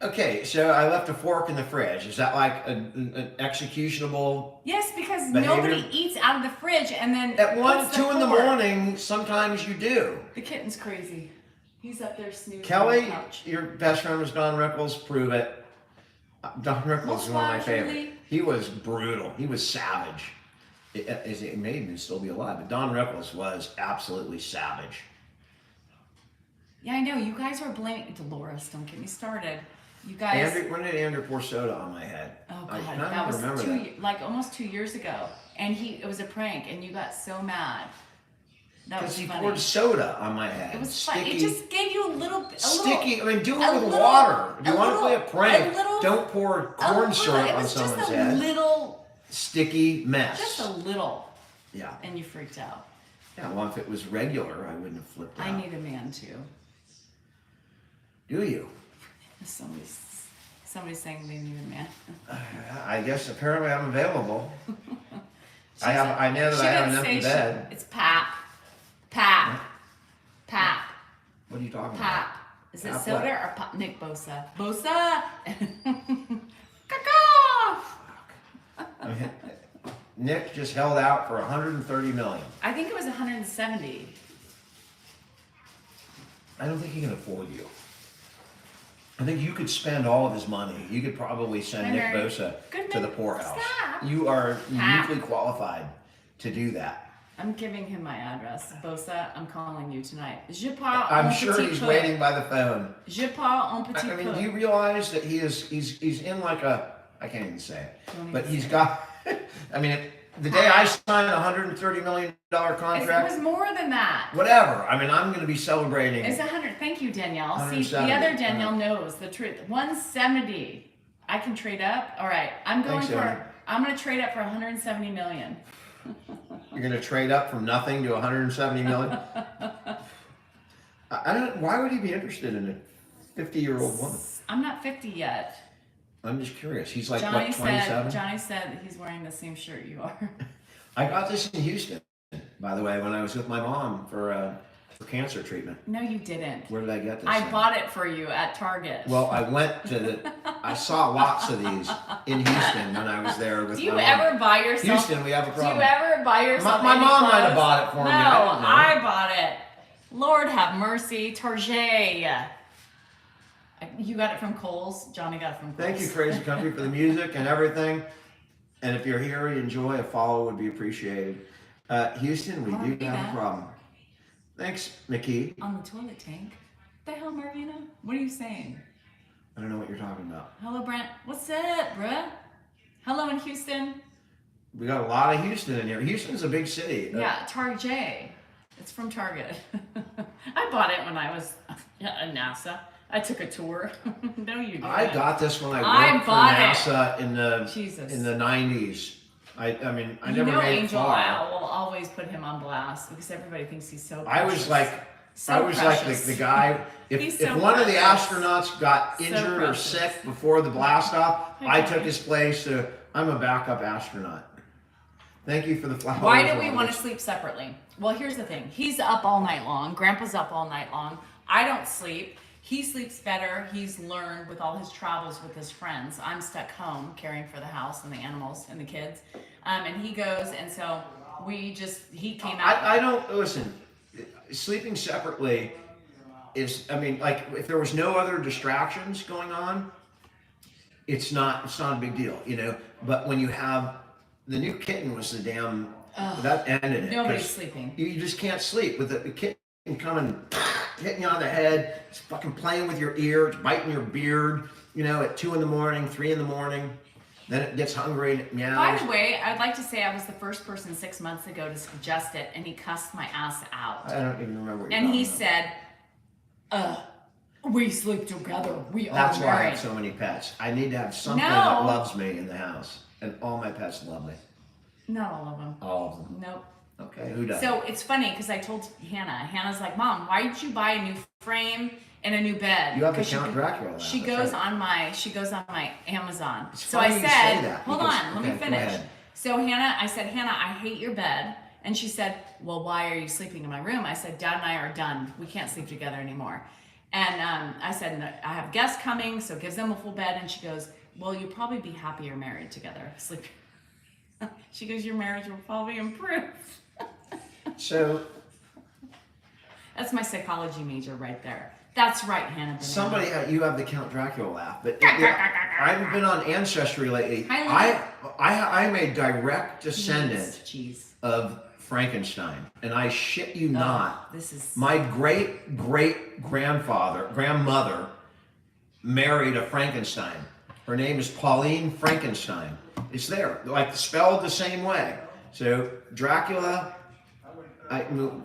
Okay, so I left a fork in the fridge. Is that like an executionable? Yes, because Behavior? nobody eats out of the fridge and then At 1, puts the 2 in the fork. morning, sometimes you do. The kitten's crazy. He's up there snoozing on Kelly, the couch. your best friend was Don Rickles. Prove it. Don Rickles is one of my Bonsoir, favorites. Julie. He was brutal. He was savage. It may even still be alive, but Don Rickles was absolutely savage. Yeah, I know. You guys were blaming Dolores. Don't get me started. You guys. When did Andrew pour soda on my head? Oh I God, don't that was remember that. almost 2 years ago, and it was a prank, and you got so mad. That was Because he funny. poured soda on my head. It was fun. sticky. It just gave you a little Sticky. I mean, do a it with little- water. If you a want to play a little- prank, a little- don't pour corn syrup it on was someone's just a head. little, Sticky mess. just a little, Yeah. and you freaked out. Yeah. Well, if it was regular, I wouldn't have flipped out. I need a man too. Do you? Somebody's saying they need a man. I guess apparently I'm available. She I said- know that she I have an didn't empty say bed. It's Pap. What are you talking about? Pap. Is it Pap soda what? or Pop? Nick Bosa. Bosa. Caca. Nick just held out for 130 million. I think it was 170. I don't think he can afford you. I think you could spend all of his money. You could probably send Nick Henry, Bosa good to the man. poorhouse. Stop. You are Stop. uniquely qualified to do that. I'm giving him my address. Bosa, I'm calling you tonight. Je parle I'm en sure petit he's peu. waiting by the phone. Je parle en petit I mean, peu. do you realize that he's in like a, I can't even say it, Don't but even he's say it. got, I mean, the day I signed a $130 million It contract, was more than that. whatever. I mean, I'm going to be celebrating. It's 100. Thank you, Danielle. See, 170. the other Danielle knows the truth. 170. I can trade up. All right, I'm going Thanks, for. Evan. I'm going to trade up for 170 million. You're going to trade up from nothing to 170 million? I don't, why would he be interested in a 50-year-old woman? I'm not 50 yet. I'm just curious. He's like, Johnny what, said. 27? Johnny said that he's wearing the same shirt you are. I got this in Houston, by the way, when I was with my mom for cancer treatment. No, you didn't. Where did I get this? I thing? bought it for you at Target. Well, I went to the, I saw lots of these in Houston when I was there with do you my mom. ever buy yourself? Houston, we have a Do problem. you ever buy yourself? My any mom might have clothes? bought it for no, me. I don't know. I bought it. Lord have mercy, Target. You got it from Kohl's. Johnny got it from Kohl's. Thank you, Crazy Country, for the music and everything. And if you're here, you enjoy, a follow would be appreciated. Houston, we do have Marvina. a problem. Thanks, Mickey. On the toilet tank. The hell, Marvina? What are you saying? I don't know what you're talking about. Hello, Brent. What's up, bruh? Hello in Houston. We got a lot of Houston in here. Houston's a big city. Yeah, Target. It's from Target. I bought it when I was at NASA. I took a tour. No, you didn't. I got this when I I worked for bought it. NASA in the Jesus. in the 90s. I mean, I You never know made it Angel far. Al will always put him on blast because everybody thinks he's so I was precious. like, So I was precious. like the guy. He's If so one of the precious. astronauts got So injured or precious. sick before the blast off, I Okay. took his place. So I'm a backup astronaut. Thank you for the flowers. Why do we want to Robert. sleep separately? Well, here's the thing. He's up all night long. Grandpa's up all night long. I don't sleep. He sleeps better. He's learned with all his travels with his friends. I'm stuck home caring for the house and the animals and the kids. And he goes, and so he came out. I don't listen. Sleeping separately is. I mean, like if there was no other distractions going on, it's not a big deal, you know. But when you have the new kitten was the damn that ended it. Nobody's 'cause sleeping. You just can't sleep with the kitten coming, hitting you on the head. It's fucking playing with your ear. It's biting your beard. You know, at 2 a.m, 3 a.m. Then it gets hungry and it meows. By the way, I'd like to say I was the first person 6 months ago to suggest it, and he cussed my ass out. I don't even remember. What you're And he talking said, we sleep together. We about. That's are why I married. have so many pets. I need to have something No. that loves me in the house, and all my pets love me. Not all of them. All of them. Nope. Okay, who does? So it's funny because I told Hannah's like, Mom, why did you buy a new frame and a new bed? You have the 'Cause Count Dracula now, She that's goes right. on my Amazon. It's So I funny you said, say that hold because- on, let me okay, go finish. ahead. So I said, Hannah, I hate your bed. And she said, well, why are you sleeping in my room? I said, Dad and I are done. We can't sleep together anymore. And I said, "No, I have guests coming, so gives them a full bed. And she goes, well, you'll probably be happier married together. Sleep. She goes, your marriage will probably improve. So That's my psychology major right there. That's right, Hannah. Banana. somebody, you have the Count Dracula laugh, but I haven't been on Ancestry lately. I'm a direct descendant Cheese. of Frankenstein, and I shit you not. This is My grandmother married a Frankenstein. Her name is Pauline Frankenstein. It's there, like spelled the same way. So Dracula,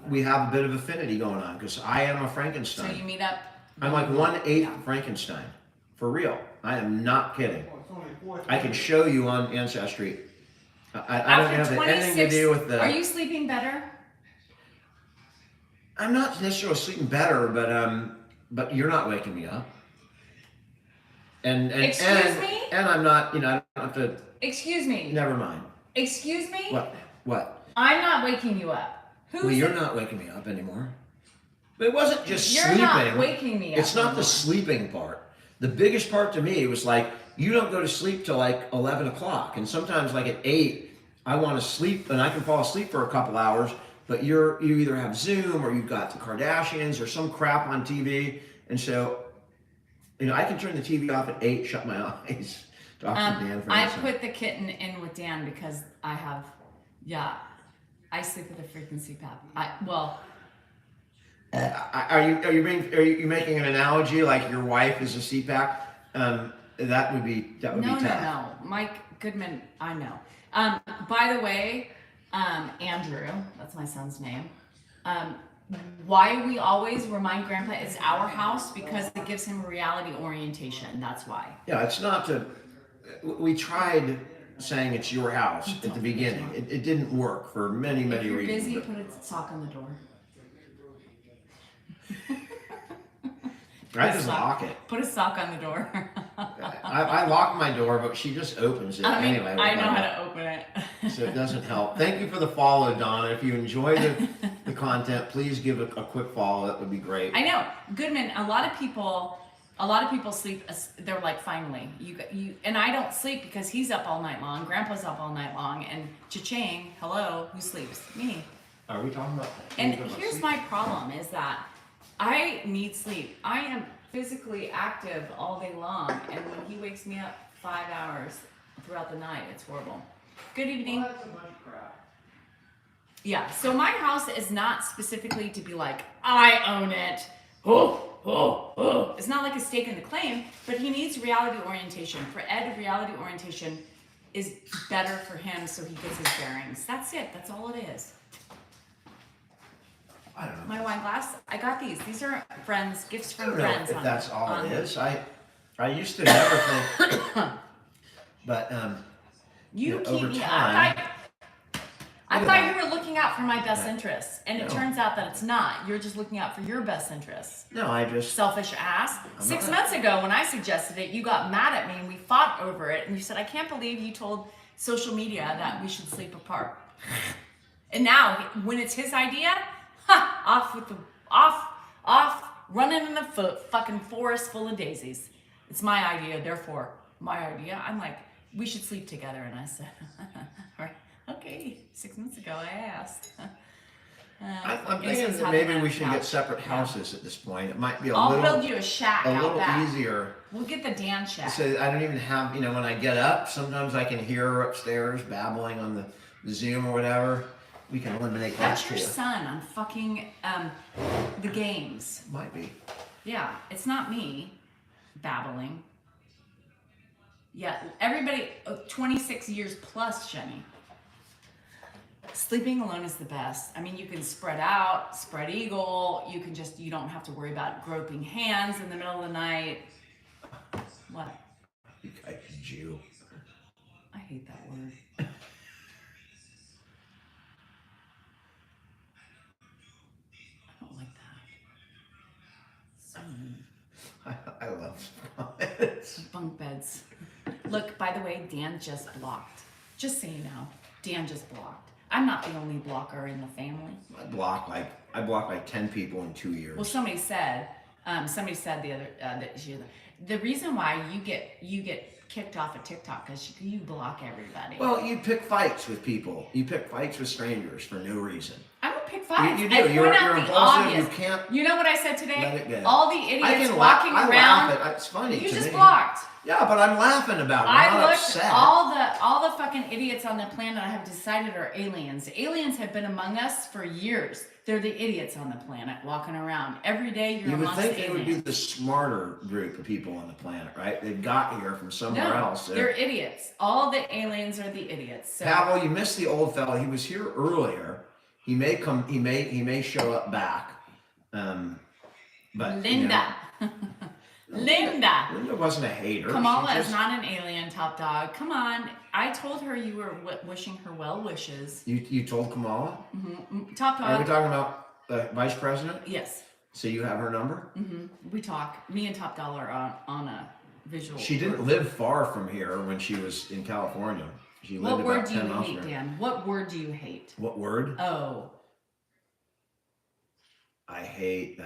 we have a bit of affinity going on because I am a so Frankenstein. you meet up. I'm like 1/8 Frankenstein, for real. I am not kidding. I can show you on Ancestry. I don't have anything to do with the. Are you sleeping better? I'm not necessarily sleeping better, but you're not waking me up. And Excuse me? And I'm not, I don't have to. Excuse me. Never mind. Excuse me. What? I'm not waking you up. Who's Well, you're it? not waking me up anymore. But it wasn't just You're sleeping. not waking me up. It's not the anymore. sleeping part. The biggest part to me was like, you don't go to sleep till like 11 o'clock. And sometimes like at 8, I want to sleep, and I can fall asleep for a couple hours, but you either have Zoom or you've got the Kardashians or some crap on TV, and so I can turn the TV off at 8, shut my eyes. Talk to Dan for I a second. put the kitten in with Dan because I sleep with a freaking CPAP. Are you making an analogy like your wife is a CPAP? That would be tough. No. Mike Goodman, I know. By the way, Andrew, that's my son's name. Why we always remind Grandpa it's our house because it gives him reality orientation. That's why. Yeah, it's not to. We tried saying it's your house at the beginning. It didn't work for many If you're reasons. busy, put a sock on the door. I just lock it. Put a sock on the door. I lock my door, but she just opens it anyway. I know how to open it. So it doesn't help. Thank you for the follow, Donna. If you enjoy the content, please give a quick follow. That would be great. I know, Goodman. A lot of people sleep. They're like, finally, you. And I don't sleep because he's up all night long. Grandpa's up all night long, and cha-ching, hello, who sleeps? Me. Are we talking about? And here's my problem: is that I need sleep. I am physically active all day long, and when he wakes me up 5 hours throughout the night, it's horrible. Good evening. Well, that's a bunch of crap. Yeah, so my house is not specifically to be like, I own it. Oh. It's not like a stake in the claim, but he needs reality orientation. For Ed, reality orientation is better for him so he gets his bearings. That's it. That's all it is. I don't know. My wine glass, I got these. These are friends, gifts I from don't know friends. if that's all it is. I used to never think, but You over keep me. time- I thought you were looking out for my best Right. interests, and it No. turns out that it's not. You're just looking out for your best interests. no, I just Selfish ass. I'm 6 not- months ago, when I suggested it, you got mad at me and we fought over it. And you said, I can't believe you told social media that we should sleep apart. And now, when it's his idea, off, running in the fucking forest full of daisies. It's my idea, therefore, my idea. I'm like, we should sleep together. And I said, all right, okay. 6 months ago, I asked. I'm This thinking is that how maybe the we should house- get separate houses at this point. It might be a I'll build little you a shack out back. easier. We'll get the Dan shack. So I don't even have, when I get up, sometimes I can hear her upstairs babbling on the Zoom or whatever. We can eliminate that That's your too. son on fucking the games. Might be. Yeah, it's not me babbling. Yeah, everybody, 26 years plus, Jenny. Sleeping alone is the best. I mean, you can spread out, spread eagle. You don't have to worry about groping hands in the middle of the night. What? You guys Jew. I hate that word. I don't like that. So mean. I love comments. Bunk beds. Look, by the way, Dan just blocked. Just so you know, Dan just blocked. I'm not the only blocker in the family. I block like 10 people in 2 years. Well, somebody said the other the reason why you get kicked off of TikTok because you block everybody. Well, you pick fights with people. You pick fights with strangers for no reason. I don't pick fights. You do. I point You're out the impulsive. obvious. You can't You know what I said today? let it go. All the I idiots can walking I around. laugh at, it's funny You to just me. blocked. Yeah, but I'm laughing about it. I'm I not looked upset. all the fucking idiots on the planet I have decided are aliens. Aliens have been among us for years. They're the idiots on the planet walking around. Every day you're You would amongst think it would be aliens. the smarter group of people on the planet, right? They got here from somewhere else. So. They're idiots. All the aliens are the idiots. So Pavel, you missed the old fellow. He was here earlier. He may come. He may show up back. But Linda. Linda. Linda wasn't a hater. Kamala She is just- not an alien, top dog. Come on. I told her you were wishing her well wishes. You told Kamala? Top Are we dog. talking about the vice president? Yes. So you have her number? We talk. Me and Top Dollar are on a visual. She didn't live far from here when she was in California. She lived What word about do you 10 miles hate, from here. Dan? What word do you hate? What word? Oh. I hate.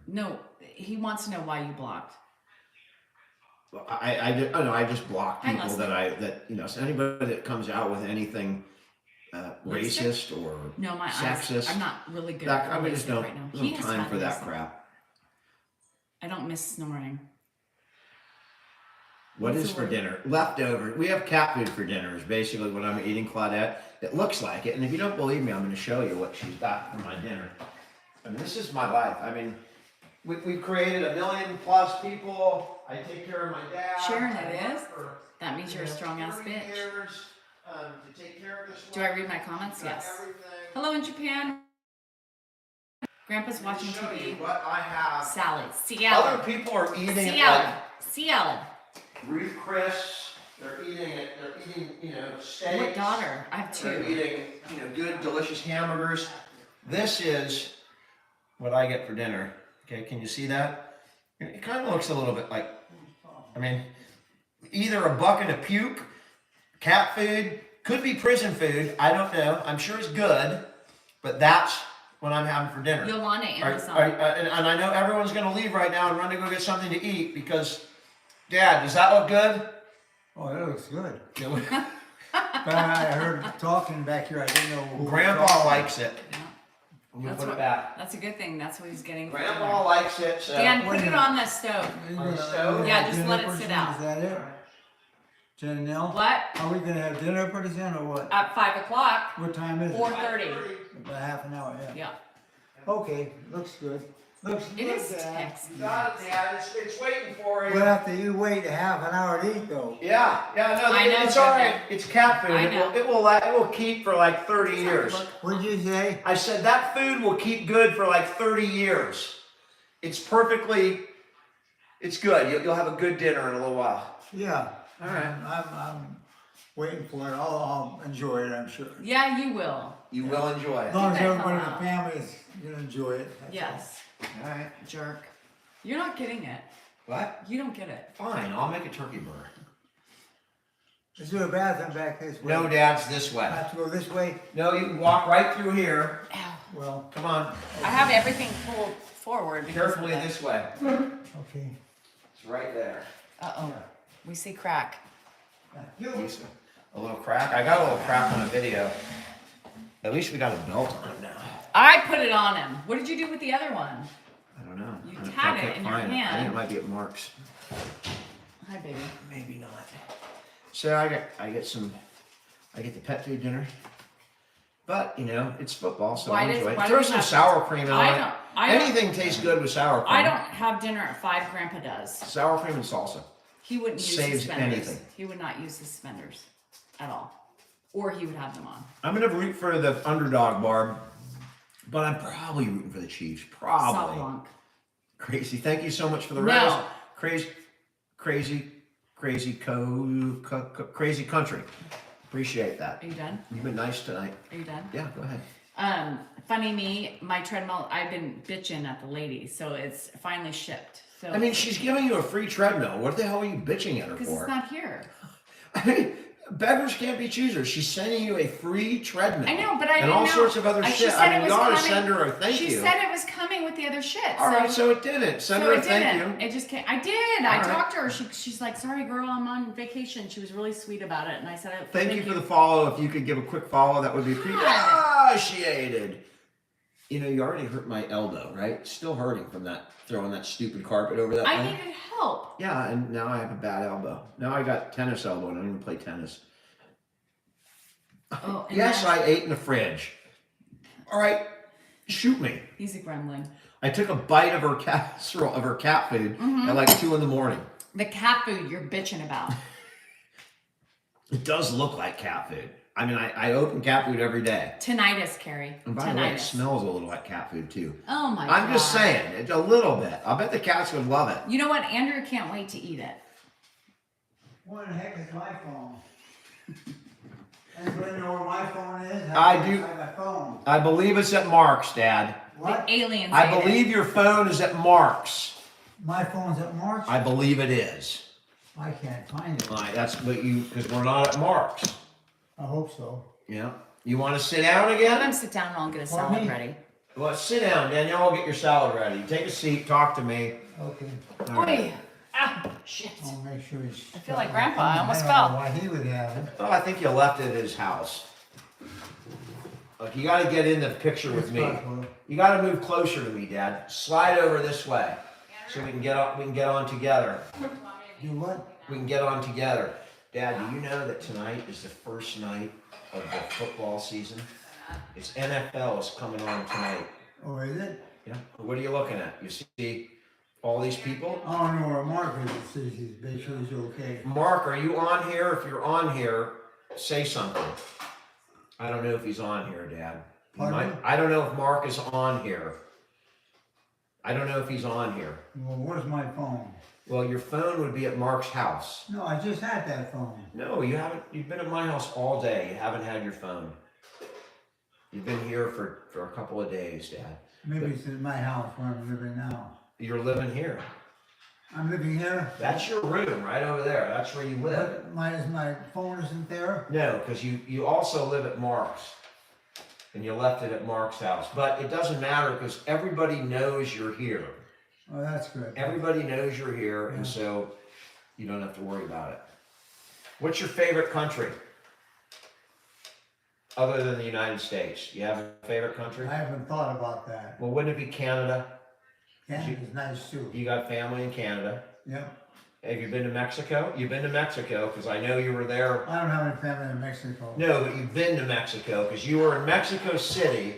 No, he wants to know why you blocked. I just block Hi, people Leslie. that so anybody that comes out with anything Lipstick? racist or No, my eyes. sexist. I'm not really good That, at I mean, just lipstick don't, right now. no He has time had for that lipstick. crap. I don't miss snoring. What What's is the for word? dinner? Leftover. We have cat food for dinner is basically what I'm eating, Claudette. It looks like it, and if you don't believe me, I'm going to show you what she's got for my dinner. I mean, this is my life. I mean, we've created 1 million plus people. I take care of my dad. Sharon, I it work is? for, That means you're a strong ass 30 bitch. years, to take care of this Do I one. read my comments? Got Yes. everything. Hello in Japan. Grandpa's watching Show you TV. what I have. Salad. Sea Other salad. people are eating it Salad. like Salad. Ruth Chris. They're eating it. They're eating, steaks. What daughter? I have They're 2. eating, good, delicious hamburgers. This is what I get for dinner. Okay, can you see that? It kind of looks a little bit like, either a bucket of puke, cat food, could be prison food. I don't know. I'm sure it's good, but that's what I'm having for dinner. Yolanda, Amazon. And I know everyone's going to leave right now and run to go get something to eat because, Dad, does that look good? Oh, that looks good. Yeah, we- But I heard talking back here, I didn't know who was Grandpa talking. likes it. Yeah. I'm gonna That's put what- it back. That's a good thing. That's what he's getting. for Grandpa dinner. likes it, so. Dan, put Wait a it minute. on the stove. On the stove? Yeah, Have just dinner let it pretty sit soon, out. Is that it? Janelle? What? Are we gonna have dinner pretty soon or what? At 5 o'clock. What time is it? 4:30. About half an hour, yeah. Yeah. Okay, looks good. Looks It good, is Dad. Texas. You got it, Dad. It's waiting for you. Well, after you wait a half an hour to eat though. Yeah, no, I know, it's all right. Jeffrey. It's cat food. I know. It will keep for like 30 years. Look. What'd you say? I said that food will keep good for like 30 years. It's perfectly, it's good. You'll have a good dinner in a little while. Yeah. All right. I'm waiting for it. I'll enjoy it, I'm sure. Yeah, you will. You will enjoy As it. long as Keep that everybody in the hell out. family is gonna enjoy it. that's Yes. All right. Jerk. You're not getting it. What? You don't get it. Fine. I'll make a turkey burger. all. Is there a bathroom back this way? No, Dad's this I way. have to go this way? No, you can walk right through here. Ow. Well, Come on. I have everything pulled forward. because of Carefully that. this way. okay. It's right there. Uh-oh. We see crack. You. A little crack. I got a little crack on a video. At least we got a belt on it now. I put it on him. What did you do with the other one? I don't know. You I had it can't in your find it. I think hand. it might be at Mark's. Hi, baby. Maybe not. So I get the pet food dinner. But it's football, so Why I does- enjoy it. why Throw does it some have- sour cream on I it. don't- Anything tastes good with sour cream. I don't have dinner at 5. Grandpa does. Sour cream and salsa. He wouldn't use Saves suspenders. anything. He would not use suspenders at all. Or he would have them on. I'm gonna root for the underdog, Barb. But I'm probably rooting for the Chiefs. Sauv Probably. Blanc. Crazy. Thank you so much for the No. rest. Crazy country. Appreciate that. Are you done? You've been nice tonight. Are you done? Yeah, go ahead. Funny me, my treadmill, I've been bitching at the lady, so it's finally shipped. So I mean, she's giving you a free treadmill. What the hell are you bitching at her because for? it's not here. I mean, beggars can't be choosers. She's sending you a free treadmill. I know, but I and didn't all know. sorts of other She shit. said I it mean, you was ought to coming- send her a thank She you. said it was coming with the other shit. All right, so it didn't. Send so her a it thank didn't. you. It just came. I did. I All right. talked to her. She's like, sorry, girl, I'm on vacation. She was really sweet about it, and I said, Thank you for the follow. If you could give a quick follow, that would be appreciated. You already hurt my elbow, right? Still hurting from that, throwing that stupid carpet over that I thing. needed help. Yeah, and now I have a bad elbow. Now I got tennis elbow and I don't even play tennis. Oh, and Yes, then- I ate in the fridge. All right, shoot me. He's a gremlin. I took a bite of her casserole, of her cat food Mm-hmm. at like 2 a.m. The cat food you're bitching about. It does look like cat food. I mean, I open cat food every day. Tinnitus, Carrie. And by the way, it Tinnitus. smells a little like cat food too. Oh my god. I'm just saying, it's a little bit. I bet the cats would love it. You know what? Andrew can't wait to eat it. What the heck is my phone? Anybody know where my phone is? I do. I have my phone. I believe it's at Mark's, Dad. What? The aliens. I ate it. believe your phone is at Mark's. My phone's at March? I believe it is. I can't find it. All right, that's what you, because we're not at Mark's. I hope so. Yeah. You want to sit down Let again? him sit down and I'll get a Pardon salad me? ready. Well, sit down, Danielle. I'll get your salad ready. Take a seat. Talk to me. Okay. All right. Oi. Ah, shit. I'll make sure he's. I feel like Grandpa. I almost don't fell. know why he would have it. Oh, I think you left it at his house. Look, you got to get in the picture with It's me. possible. You got to move closer to me, Dad. Slide over this way, so we can get on. We can get on together. Do what? We can get on together. Dad, do you know that tonight is the first night of the football season? It's NFL is coming on tonight. Oh, is it? Yeah. What are you looking at? You see all these people? I don't know where Mark is. Make sure he's okay. Mark, are you on here? If you're on here, say something. I don't know if he's on here, Dad. He Pardon might- me? I don't know if Mark is on here. I don't know if he's on here. Well, where's my phone? Well, your phone would be at Mark's house. No, I just had that phone. No, you haven't. You've been at my house all day. You haven't had your phone. You've been here for a couple of days, Dad. Maybe it's in my house where I'm living now. You're living here. I'm living here. That's your room right over there. That's where you live. But my phone isn't there. No, because you also live at Mark's. And you left it at Mark's house. But it doesn't matter because everybody knows you're here. Oh, that's good. Everybody knows you're here, and so you don't have to worry about it. What's your favorite country? Other than the United States. You have a favorite country? I haven't thought about that. Well, wouldn't it be Canada? Canada's nice too. You got family in Canada. Yep. Have you been to Mexico? You've been to Mexico because I know you were there. I don't have any family in Mexico. No, but you've been to Mexico because you were in Mexico City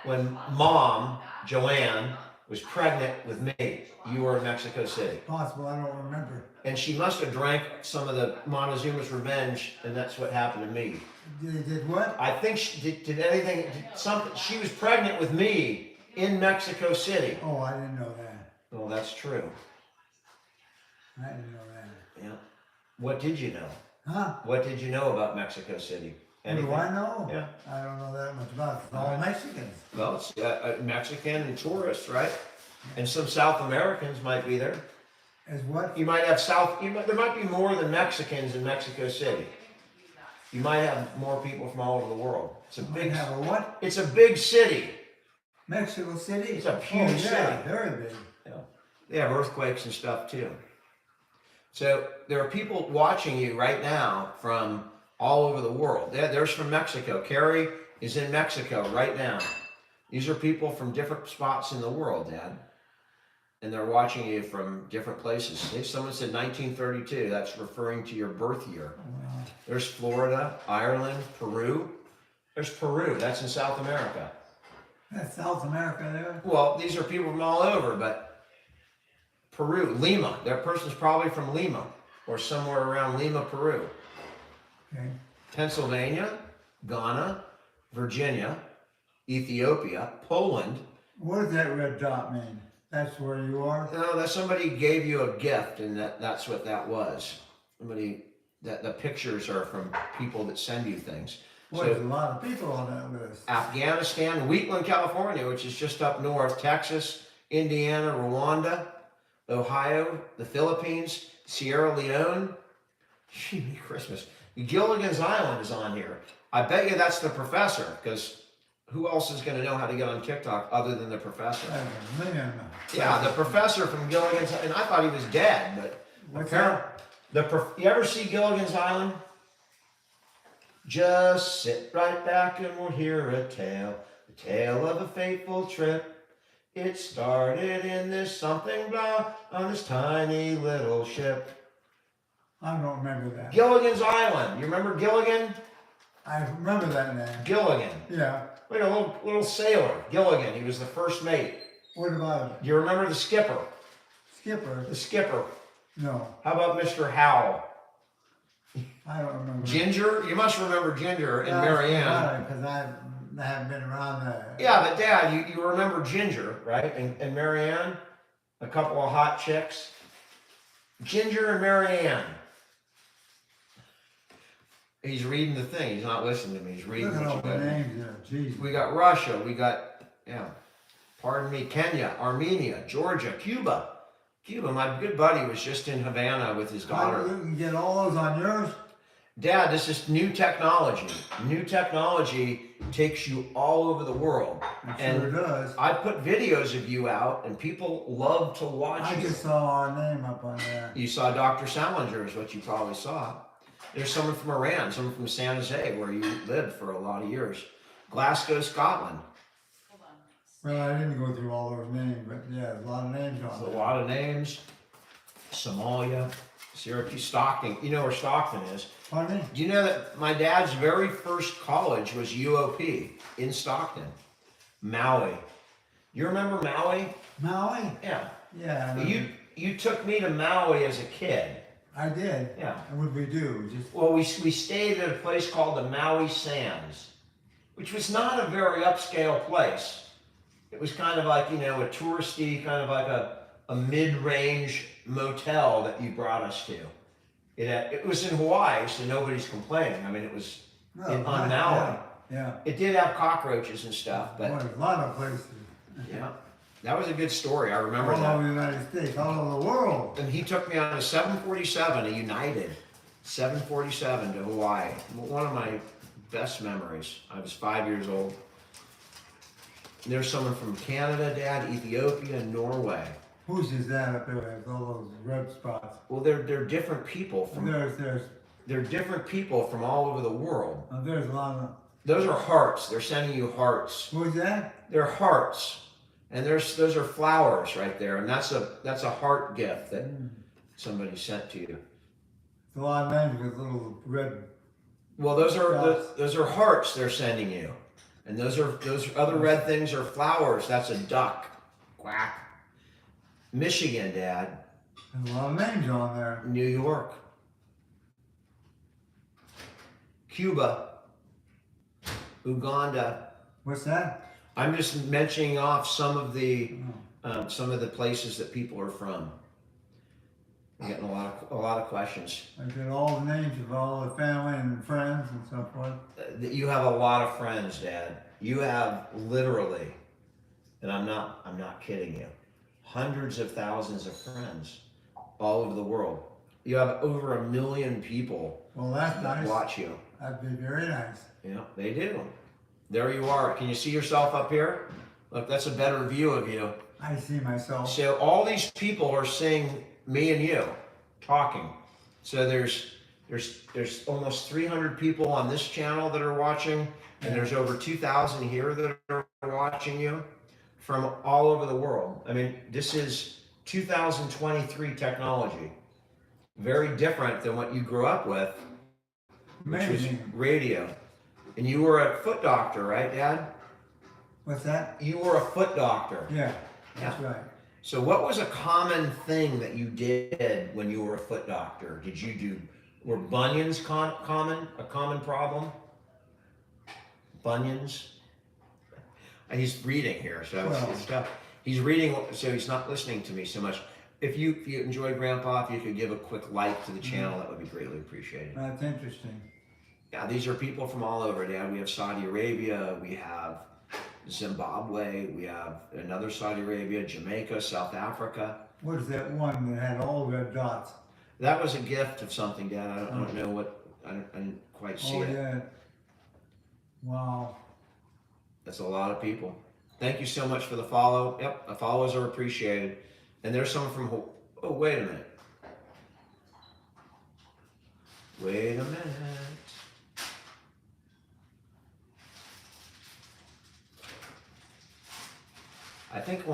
when Mom, Joanne, was pregnant with me. You were in Mexico City. Possible, I don't remember. And she must have drank some of the Montezuma's Revenge, and that's what happened to me. Did what? I think she did anything, something. She was pregnant with me in Mexico City. Oh, I didn't know that. Well, that's true. I didn't know that. Yeah. What did you know? Huh? What did you know about Mexico City? What do I know? Yeah. I don't know that much about it. It's all Mexicans. Well, it's Mexican and tourists, right? And some South Americans might be there. As what? You might have there might be more than Mexicans in Mexico City. You might have more people from all over the world. It's a Might big, have a what? it's a big city. Mexico City? It's a Oh, huge yeah, city. very big. Yeah. They have earthquakes and stuff too. So there are people watching you right now from all over the world. There's from Mexico. Carrie is in Mexico right now. These are people from different spots in the world, Dad. And they're watching you from different places. Someone said 1932. That's referring to your birth year. Wow. There's Florida, Ireland, Peru. There's Peru. That's in South America. That's South America there? Well, these are people from all over, but Peru, Lima. That person's probably from Lima or somewhere around Lima, Peru. Okay. Pennsylvania, Ghana, Virginia, Ethiopia, Poland. What does that red dot mean? That's where you are? No, that somebody gave you a gift, and that's what that was. Somebody that the pictures are from people that send you things. Boy, there's a lot of people on that list. Afghanistan, Wheatland, California, which is just up north, Texas, Indiana, Rwanda, Ohio, the Philippines, Sierra Leone. Gee, Christmas. Gilligan's Island is on here. I bet you that's the professor, because who else is going to know how to get on TikTok other than the professor? There's a million. Yeah, the professor from Gilligan's Island. And I thought he was dead, but What's apparently, you ever see Gilligan's Island? Just sit right back and we'll hear a tale, the tale of a fateful trip. It started in this something blah on this tiny little ship. I don't remember that. Gilligan's Island. You remember Gilligan? I remember that name. Gilligan. Yeah. Like a little sailor. Gilligan. He was the first mate. What about it? Do you remember the skipper? Skipper? The skipper. No, How about Mr. Howell? I don't remember. Ginger? You must remember Ginger and Mary Ann. Because I haven't been around that. Yeah, but Dad, you remember Ginger, right? And Mary Ann? A couple of hot chicks. Ginger and Mary Ann. He's reading the thing. He's not listening to me. He's reading Look at all what you the got. names there. Jesus. We got Russia. We got, pardon me, Kenya, Armenia, Georgia, Cuba. Cuba, my good buddy was just in Havana with his How daughter. you can get all those on yours? Dad, this is new technology. New technology takes you all over the world. It And sure does. I put videos of you out, and people love to watch I you. just saw our name up on there. You saw Dr. Salinger is what you probably saw. There's someone from Iran, someone from San Jose, where you lived for a lot of years. Glasgow, Scotland. Hold on. Well, I didn't go through all those names, but yeah, there's a lot of names There's on a there. lot of names. Somalia, Syracuse, Stockton. You know where Stockton is. Pardon me? Do you know that my dad's very first college was UOP in Stockton, Maui? You remember Maui? Maui? Yeah. Yeah. I know. You took me to Maui as a kid. I did. Yeah. And what did we do? Just Well, we stayed at a place called the Maui Sands, which was not a very upscale place. It was kind of like, you know, a touristy, kind of like a mid-range motel that you brought us to. It was in Hawaii, so nobody's complaining. I mean, it was on Maui. Yeah. It did have cockroaches and stuff, Boy, but there's a lot of places. yeah, that was a good story. I remember All that. over the United States, all over the world. And he took me on a 747, a United 747 to Hawaii. One of my best memories. I was 5 years old. There's someone from Canada, Dad, Ethiopia, Norway. Whose is that up there with all those red spots? Well, they're different people from they're different people from all over the world. There's a lot of. Those are hearts. They're sending you hearts. Who's that? They're hearts, and those are flowers right there, and that's a heart gift that somebody sent to you. It's a lot of names with little red. Well, those Dots. are hearts they're sending you, and those other red things are flowers. That's a duck. Quack. Michigan, Dad. There's a lot of names on there. New York. Cuba. Uganda. What's that? I'm just mentioning off some of the places that people are from. I'm getting a lot of questions. I get all the names of all the family and friends and so forth. You have a lot of friends, Dad. You have literally, and I'm not kidding you, hundreds of thousands of friends all over the world. You have over 1 million people Well, that's that nice. watch you. That'd be very nice. Yeah, they do. There you are. Can you see yourself up here? Look, that's a better view of you. I see myself. So all these people are seeing me and you talking. So there's almost 300 people on this channel that are watching, and there's over 2,000 here that are watching you from all over the world. I mean, this is 2023 technology. Very different than what you grew up with, which was Amazing. radio. And you were a foot doctor, right, Dad? What's that? You were a foot doctor. Yeah, that's right. So what was a common thing that you did when you were a foot doctor? Were bunions a common problem? Bunions? And he's reading here, so Well. it's tough. He's reading, so he's not listening to me so much. If you enjoyed Grandpa, if you could give a quick like to the channel, that would be greatly appreciated. That's interesting. Yeah, these are people from all over, Dad. We have Saudi Arabia, we have Zimbabwe, we have another Saudi Arabia, Jamaica, South Africa. What is that one that had all red dots? That was a gift of something, Dad. I don't know what, I didn't quite see Oh, it. yeah. Wow. That's a lot of people. Thank you so much for the follow. Yep, the follows are appreciated. And there's someone from, oh, wait a minute. Wait a minute. I think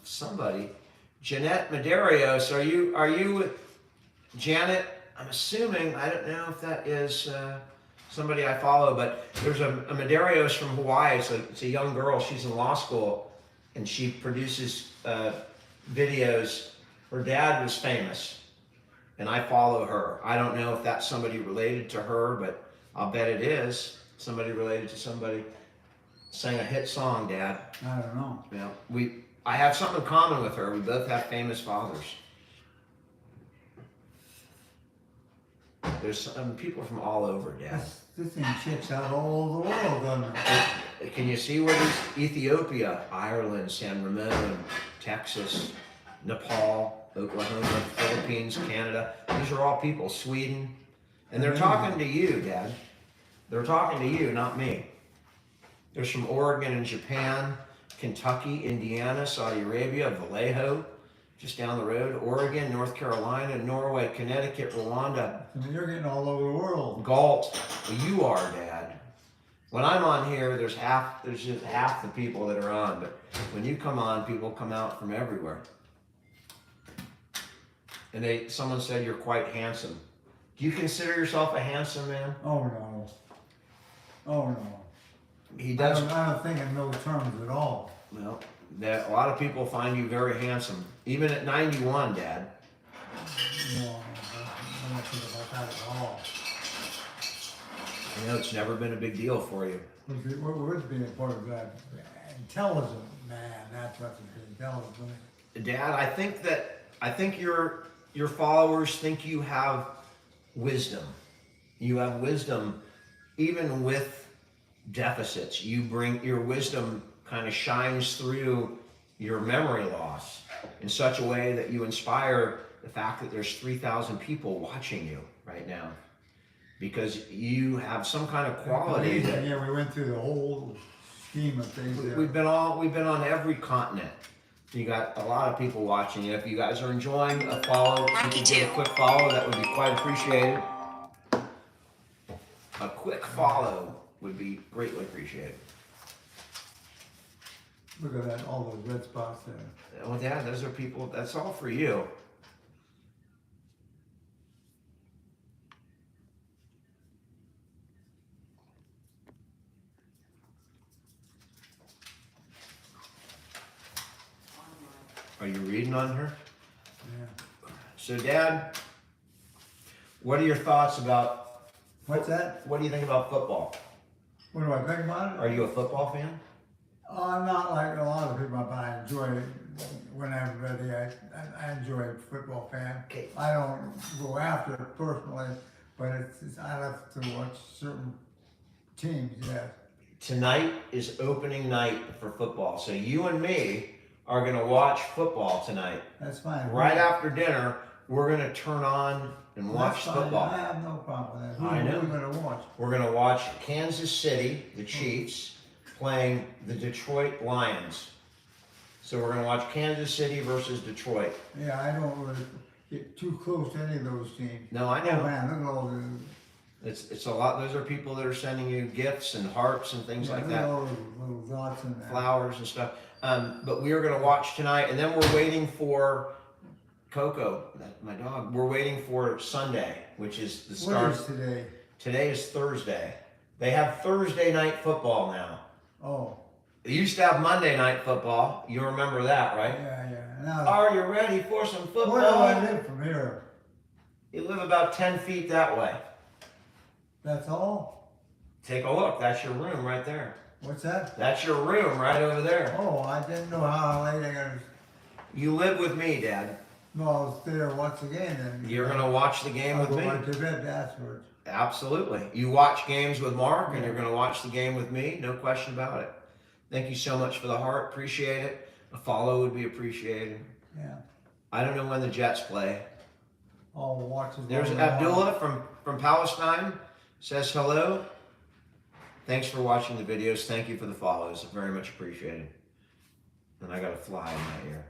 somebody, Jeanette Medeiros, are you Janet? I'm assuming, I don't know if that is somebody I follow, but there's a Medeiros from Hawaii. It's a young girl. She's in law school, and she produces videos. Her dad was famous, and I follow her. I don't know if that's somebody related to her, but I'll bet it is somebody related to somebody. Sang a hit song, Dad. I don't know. Yeah, I have something in common with her. We both have famous fathers. There's some people from all over, Dad. This thing checks out all over the world, doesn't it? Can you see where these Ethiopia, Ireland, San Ramon, Texas, Nepal, Oklahoma, Philippines, Canada, these are all people, Sweden. And they're talking to you, Dad. They're talking to you, not me. There's from Oregon and Japan, Kentucky, Indiana, Saudi Arabia, Vallejo, just down the road, Oregon, North Carolina, Norway, Connecticut, Rwanda, I mean, you're getting all over the world. Galt. Well, you are, Dad. When I'm on here, there's just half the people that are on, but when you come on, people come out from everywhere. And someone said you're quite handsome. Do you consider yourself a handsome man? Oh no. Oh no. He I does. don't think in those terms at all. Well, a lot of people find you very handsome, even at 91, Dad. No, I don't think about that at all. I know it's never been a big deal for you. What would be important of that? Intelligent man, that's what's intelligent. Dad, I think your followers think you have wisdom. You have wisdom even with deficits. Your wisdom kind of shines through your memory loss in such a way that you inspire the fact that there's 3,000 people watching you right now. Because you have some kind of quality that Yeah, we went through the whole scheme of things there. we've been on every continent. You got a lot of people watching. If you guys are enjoying a follow, if you could do a quick follow, that would be quite appreciated. A quick follow would be greatly appreciated. Look at that, all those red spots there. Well, Dad, those are people. That's all for you. Are you reading on her? Yeah. So, Dad, what are your thoughts about? What's that? What do you think about football? What do I think about it? Are you a football fan? Oh, I'm not like a lot of people, but I enjoy it when I'm ready. I enjoy a football fan. Okay. I don't go after it personally, but I have to watch certain teams, yes. Tonight is opening night for football. So you and me are going to watch football tonight. That's fine. Right after dinner, we're going to turn on and watch That's fine. football. I have no problem with that. I know. Who are we going to watch? We're going to watch Kansas City, the Chiefs, playing the Detroit Lions. So we're going to watch Kansas City versus Detroit. Yeah, I don't really get too close to any of those teams. No, I Oh know. man, look at all the It's a lot. Those are people that are sending you gifts and hearts and things like look that. at all those little dots in there. Flowers and stuff. But we are going to watch tonight, and then we're waiting for Coco, my dog. We're waiting for Sunday, which is the What start. is today? Today is Thursday. They have Thursday night football now. Oh, They used to have Monday night football. You remember that, right? yeah. Now, Are you ready for some where do football? I live from here? You live about 10 feet that way. That's all? Take a look. That's your room right there. What's that? That's your room right over there. Oh, I didn't know how late I got to. You live with me, Dad. No, I'll stay there once again. And You're going to watch the game I'll with go me. back to bed afterwards. Absolutely. You watch games with Mark, and you're going to watch the game with me. No question about it. Thank you so much for the heart. Appreciate it. A follow would be appreciated. Yeah. I don't know when the Jets play. I'll watch it. There's all night. Abdullah from Palestine. Says hello. Thanks for watching the videos. Thank you for the follows. Very much appreciated. And I got a fly in my ear.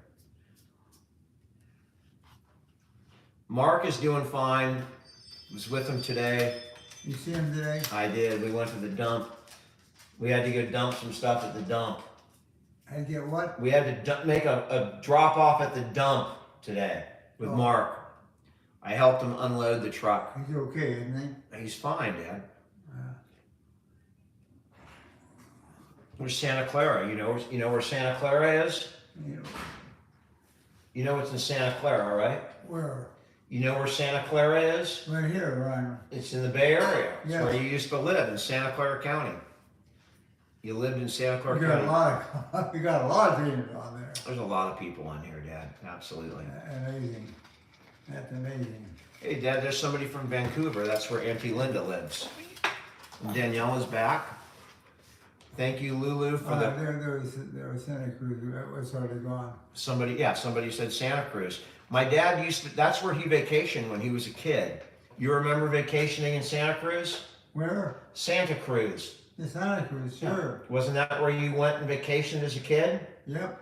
Mark is doing fine. Was with him today. You see him today? I did. We went to the dump. We had to go dump some stuff at the dump. I get what? We had to make a drop off at the dump today with Oh. Mark. I helped him unload the truck. He's okay, isn't he? He's fine, Dad. Yeah. Where's Santa Clara? You know where Santa Clara is? You know, You know it's in Santa Clara, right? where? You know where Santa Clara is? Right here, Ryan. It's in the Bay Area. It's Yeah. where you used to live, in Santa Clara County. You lived in Santa Clara We got a County. lot of we got a lot of teams on there. There's a lot of people on here, Dad. Absolutely. Amazing. That's amazing. Hey, Dad, there's somebody from Vancouver. That's where Auntie Linda lives. And Danielle is back. Thank you, Lulu, for the There was Santa Cruz. That was already gone. somebody said Santa Cruz. My dad that's where he vacationed when he was a kid. You remember vacationing in Santa Cruz? Where? Santa Cruz. The Santa Cruz, sure. Wasn't that where you went and vacationed as a kid? Yep.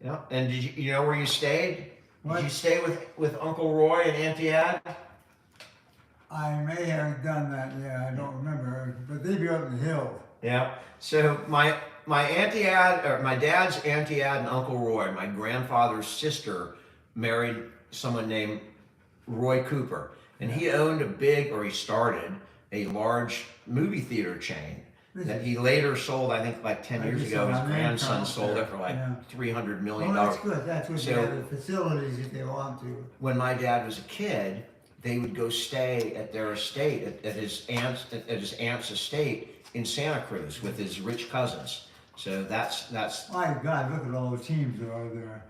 Yeah. And did you know where you stayed? What? Did you stay with Uncle Roy and Auntie Ad? I may have done that, yeah, I don't remember. But they'd be up in the hill. Yeah. So my my dad's Auntie Ad and Uncle Roy, my grandfather's sister, married someone named Roy Cooper, and he owned he started a large movie theater chain that he later sold. I think like 10 years ago, his grandson sold it for like $300 million. Well, that's good. That's good. So- They have the facilities if they want to. When my dad was a kid, they would go stay at their estate, at his aunt's estate in Santa Cruz with his rich cousins. So that's My God, look at all the teams that are there.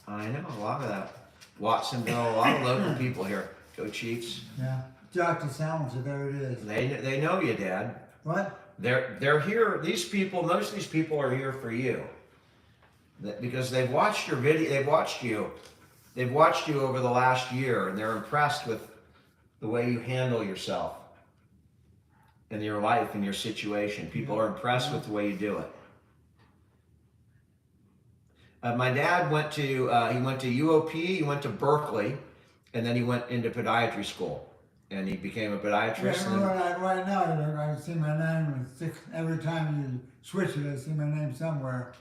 I know a lot of that. Watsonville, a lot of local people here. Go Chiefs. Yeah. Dr. Salmons, there it is. They know you, Dad. What? They're here. These people, most of these people are here for you, because they've watched your video. They've watched you over the last year, and they're impressed with the way you handle yourself in your life and your situation. People are impressed with the way you do it. My dad went to UOP, he went to Berkeley, and then he went into podiatry school, and he became a podiatrist. Yeah, right now, I see my name. Every time you switch it, I see my name somewhere.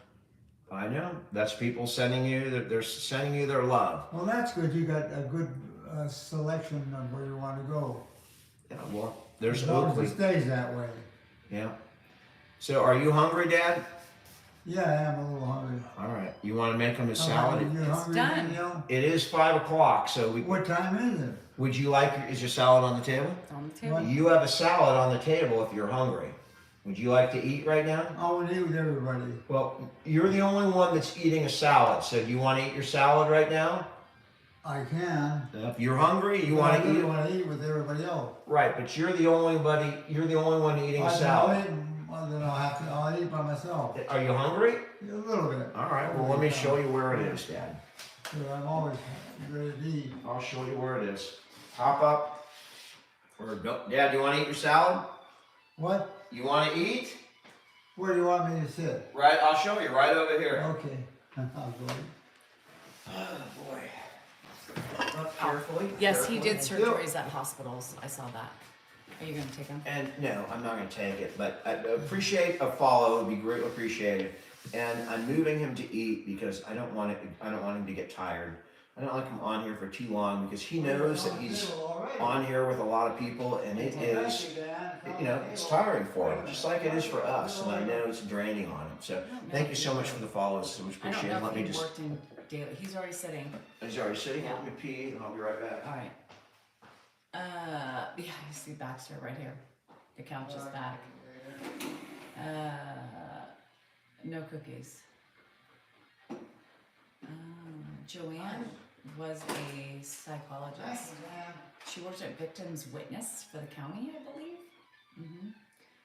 I know. That's people sending you. They're sending you their love. Well, that's good. You got a good selection of where you want to go. Yeah, well, there's As long Oakley. as it stays that way. Yeah. So, are you hungry, Dad? Yeah, I am a little hungry. All right. You want to make him a salad? You hungry, done. Danielle? It is 5 o'clock. So, What time is it? would you like? Is your salad on the table? It's on the table. What? You have a salad on the table if you're hungry. Would you like to eat right now? I want to eat with everybody. Well, you're the only one that's eating a salad. So, do you want to eat your salad right now? I can. If you're hungry, you But want I to really eat. want to eat with everybody else. Right, but you're the only one eating a salad. Well, then I'll eat by myself. Are you hungry? A little bit. All right. Well, let me show you where it is, Dad. So I'm always ready to eat. I'll show you where it is. Hop up. Or go. Dad, do you want to eat your salad? What? You want to eat? Where do you want me to sit? Right. I'll show you right over here. Okay. I'll go. Oh boy. Up carefully. Yes, he did carefully. surgeries at hospitals. I saw that. Are you gonna take him? And no, I'm not going to take it, but I appreciate a follow. It would be greatly appreciated. And I'm moving him to eat because I don't want him to get tired. I don't like him on here for too long because he knows that he's on here with a lot of people, and it is, it's tiring for him, just like it is for us. And I know it's draining on him. So thank you so much for the follow. It's so much I don't appreciated. know Let if me he just. worked in daily. He's already sitting. He's already sitting. Yeah. Let me pee, and I'll be right back. All right. Yeah, you see Baxter right here. The couch is back. No cookies. Joanne was a psychologist. She worked at Victims Witness for the county, I believe.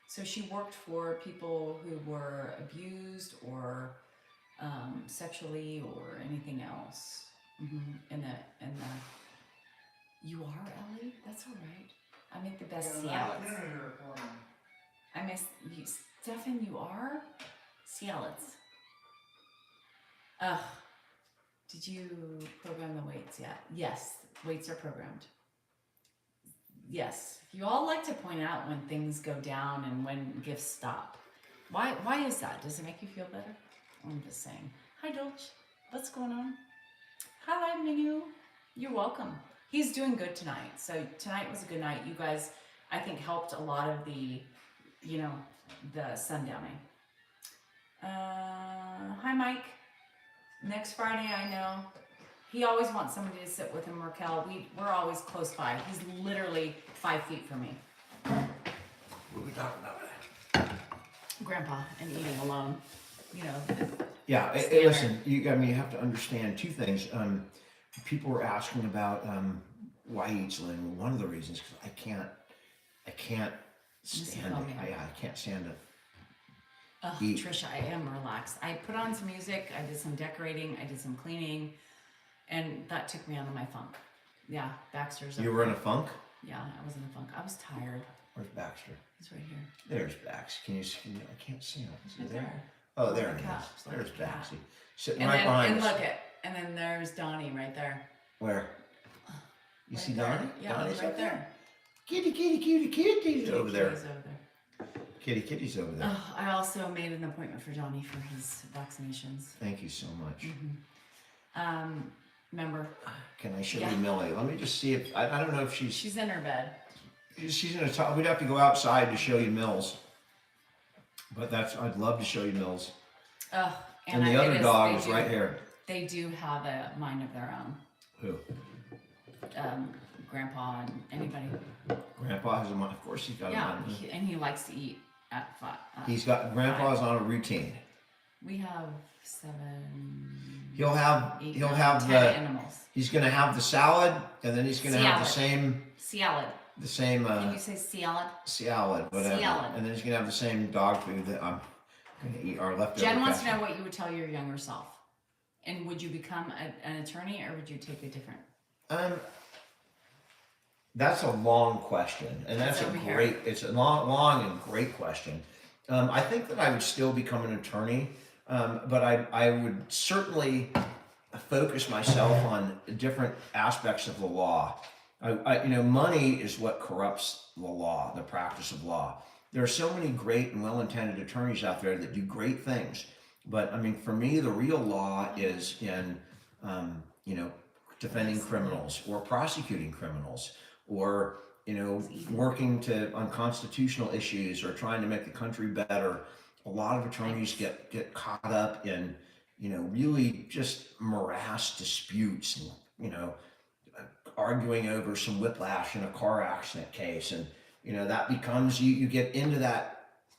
So she worked for people who were abused or sexually or anything else. You are, Ellie? That's all right. I make the best salads. I miss you, Stefan. You are salads. Ugh. Did you program the weights yet? Yes, weights are programmed. Yes. You all like to point out when things go down and when gifts stop. Why is that? Does it make you feel better? I'm just saying. Hi, Dolce. What's going on? Hi, Minu. You're welcome. He's doing good tonight. So tonight was a good night. You guys, I think, helped a lot of the, the sundowning. Hi, Mike. Next Friday, I know. He always wants somebody to sit with him, Raquel. We're always close by. He's literally 5 feet from me. What are we talking about? Grandpa and eating alone. Yeah, Standard. listen, you have to understand two things. People were asking about why he eats alone. One of the reasons because I can't stand it. I can't stand it. Eat. Trisha, I am relaxed. I put on some music. I did some decorating. I did some cleaning, and that took me out of my funk. Yeah, Baxter's. You were in a funk? Yeah, I was in a funk. I was tired. Where's Baxter? He's right here. There's Bax. Can you see? I can't see him. Is he Right there? there. Oh, there On he the couch, is. like There's that. Baxy. Sitting And right then, behind and us. look it. And then there's Donnie right there. Where? You Right see there. Donnie? Yeah, Donnie's right up there. there. Kitty, over there. He's over there. kitty's over there. Oh, I also made an appointment for Johnny for his vaccinations. Thank you so much. Remember, Can I show Yeah. you Millie? Let me just see if I don't know if she's in her bed. she's gonna talk. We'd have to go outside to show you Mills, but I'd love to show you Mills. Ugh, And the other dog is right here. They do have a mind of their own. Who? Grandpa and anybody. Grandpa has a mind. Of course, he's got a Yeah, mind. and he likes to eat at 5. Grandpa's on a routine. We have 7. He'll have 8, he'll 9, have 10 the animals. he's gonna have the salad, and then he's gonna have the Salad. same Salad. Can you say salad? salad, whatever. Salad. And then he's gonna have the same dog food that I'm gonna eat our leftover. Jen wants to ketchup. know what you would tell your younger self. And would you become an attorney or would you take a different? That's a long question, and that's It's a over here. great. It's a long and great question. I think that I would still become an attorney, but I would certainly focus myself on different aspects of the law. Money is what corrupts the law, the practice of law. There are so many great and well-intended attorneys out there that do great things, but I mean, for me, the real law is in, defending criminals or prosecuting criminals, or working on constitutional issues or trying to make the country better. A lot of attorneys get caught up in really just morass disputes and arguing over some whiplash in a car accident case, and that becomes you get into that.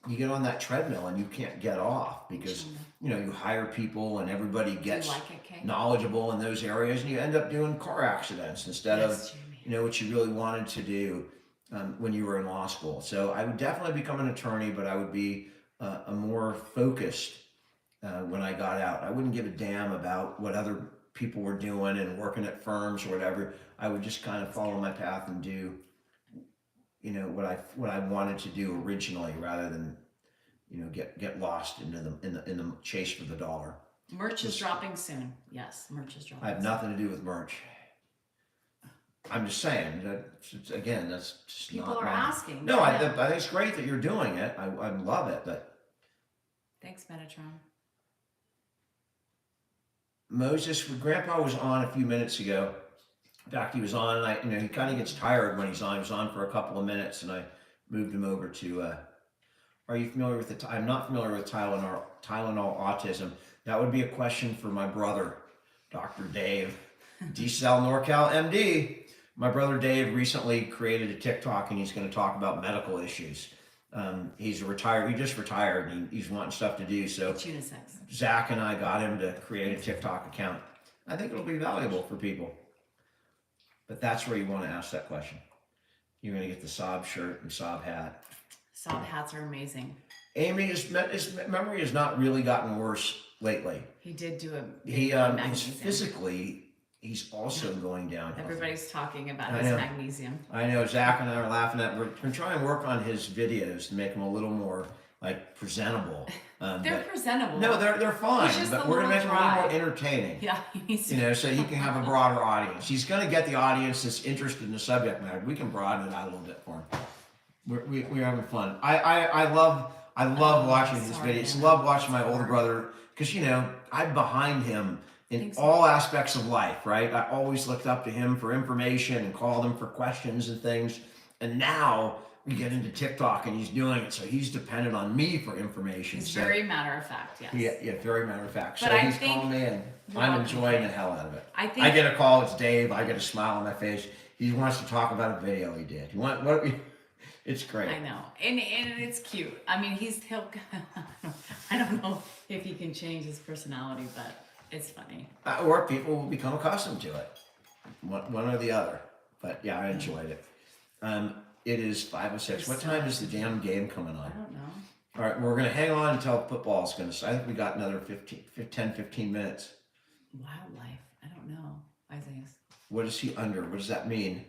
You get on that treadmill and you can't get off because you hire people and everybody gets Do you like it, Kay? knowledgeable in those areas, and you end up doing car accidents instead of Yes, Jamie. what you really wanted to do when you were in law school. So I would definitely become an attorney, but I would be a more focused when I got out. I wouldn't give a damn about what other people were doing and working at firms or whatever. I would just kind of follow my path and do what I wanted to do originally, rather than get lost in the chase for the dollar. Merch is dropping soon. Yes, merch is dropping. I have nothing to do with merch. I'm just saying that, again, that's just People not are my... asking. No, I think it's great that you're doing it. I love it, but Thanks, Metatron. Moses, Grandpa was on a few minutes ago. In fact, he was on, and he kind of gets tired when he's on. He was on for a couple of minutes, and I moved him over to. Are you familiar with I'm not familiar with Tylenol autism. That would be a question for my brother, Dr. Dave, D-Cell NorCal MD. My brother Dave recently created a TikTok, and he's going to talk about medical issues. He's retired. He just retired, and he's wanting stuff to do. So It's unisex. Zach and I got him to create a TikTok account. I think it'll be valuable for people. But that's where you want to ask that question. You're going to get the Saab shirt and Saab hat. Saab hats are amazing. Amy, his memory has not really gotten worse lately. He did do a He's magnesium. physically, he's also going downhill. Everybody's talking about I his know. magnesium. I know, Zach and I are laughing at. We're going to try and work on his videos to make them a little more presentable. They're presentable. No, they're fine, He's just but a we're going to make little them a little more dry. entertaining. Yeah, he needs to. So he can have a broader audience. He's going to get the audience that's interested in the subject matter. We can broaden it out a little bit for him. We're having fun. I love watching his sorry, videos. man. Love watching my older brother, because I'm behind him in Thanks. all aspects of life, right? I always looked up to him for information and called him for questions and things. And now we get into TikTok and he's doing it, so he's dependent on me for information. He's So, very matter of fact, yes. yeah, very matter of fact. But So I he's think- calling me, and You're I'm welcome. enjoying the hell out of it. I think- I get a call. It's Dave. I get a smile on my face. He wants to talk about a video he did. It's great. I know, and it's cute. I mean, he'll. I don't know if he can change his personality, but it's funny. Or people will become accustomed to it, one or the other. But yeah, I enjoyed it. It is 5:06. What time is the damn game coming I on? don't know. All right, we're gonna hang on until football's gonna start. I think we got another 10-15 minutes. Wildlife. I don't know. Isaiah. What is he under? What does that mean?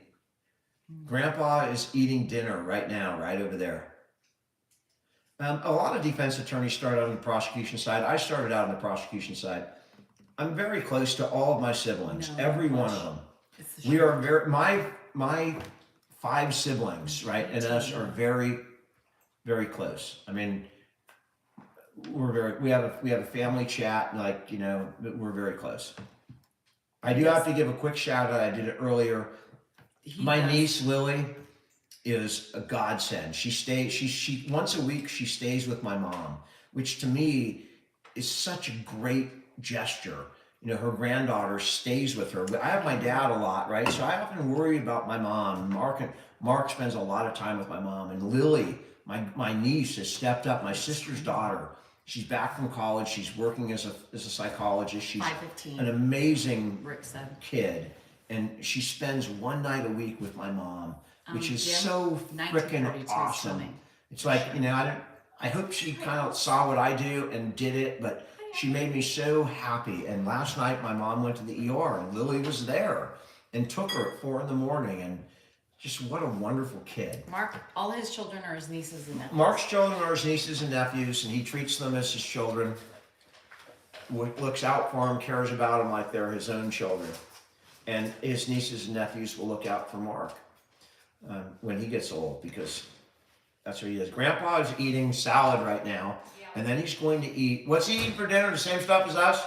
Grandpa is eating dinner right now, right over there. A lot of defense attorneys start out on the prosecution side. I started out on the prosecution side. I'm very close to all of my siblings, No, every not one much. of them. It's the We show. are my 5 siblings, right, and us are very very close. I mean, we have a family chat, like, you know, we're very close. I do have to give a quick shout out. I did it earlier. He My does. niece Lily is a godsend. She once a week she stays with my mom, which to me is such a great gesture. You know, her granddaughter stays with her. I have my dad a lot, right? So I often worry about my mom. Mark spends a lot of time with my mom, and Lily, my niece, has stepped up. My sister's daughter. She's back from college. She's working as a psychologist. She's 5:15. an amazing Rick said. kid, and she spends one night a week with my mom, which is Jim, so 1932 freaking awesome. swimming. It's like, you know, I hope she kind of saw what I do and did it, but she made me so happy. And last night my mom went to the ER and Lily was there and took her at 4 a.m. and just what a wonderful kid. Mark, all his children are his nieces and nephews. Mark's children are his nieces and nephews, and he treats them as his children, looks out for them, cares about them like they're his own children. And his nieces and nephews will look out for Mark when he gets old, because that's what he does. Grandpa is eating salad right now, and then he's going to eat, what's he eating for dinner? The same stuff as us?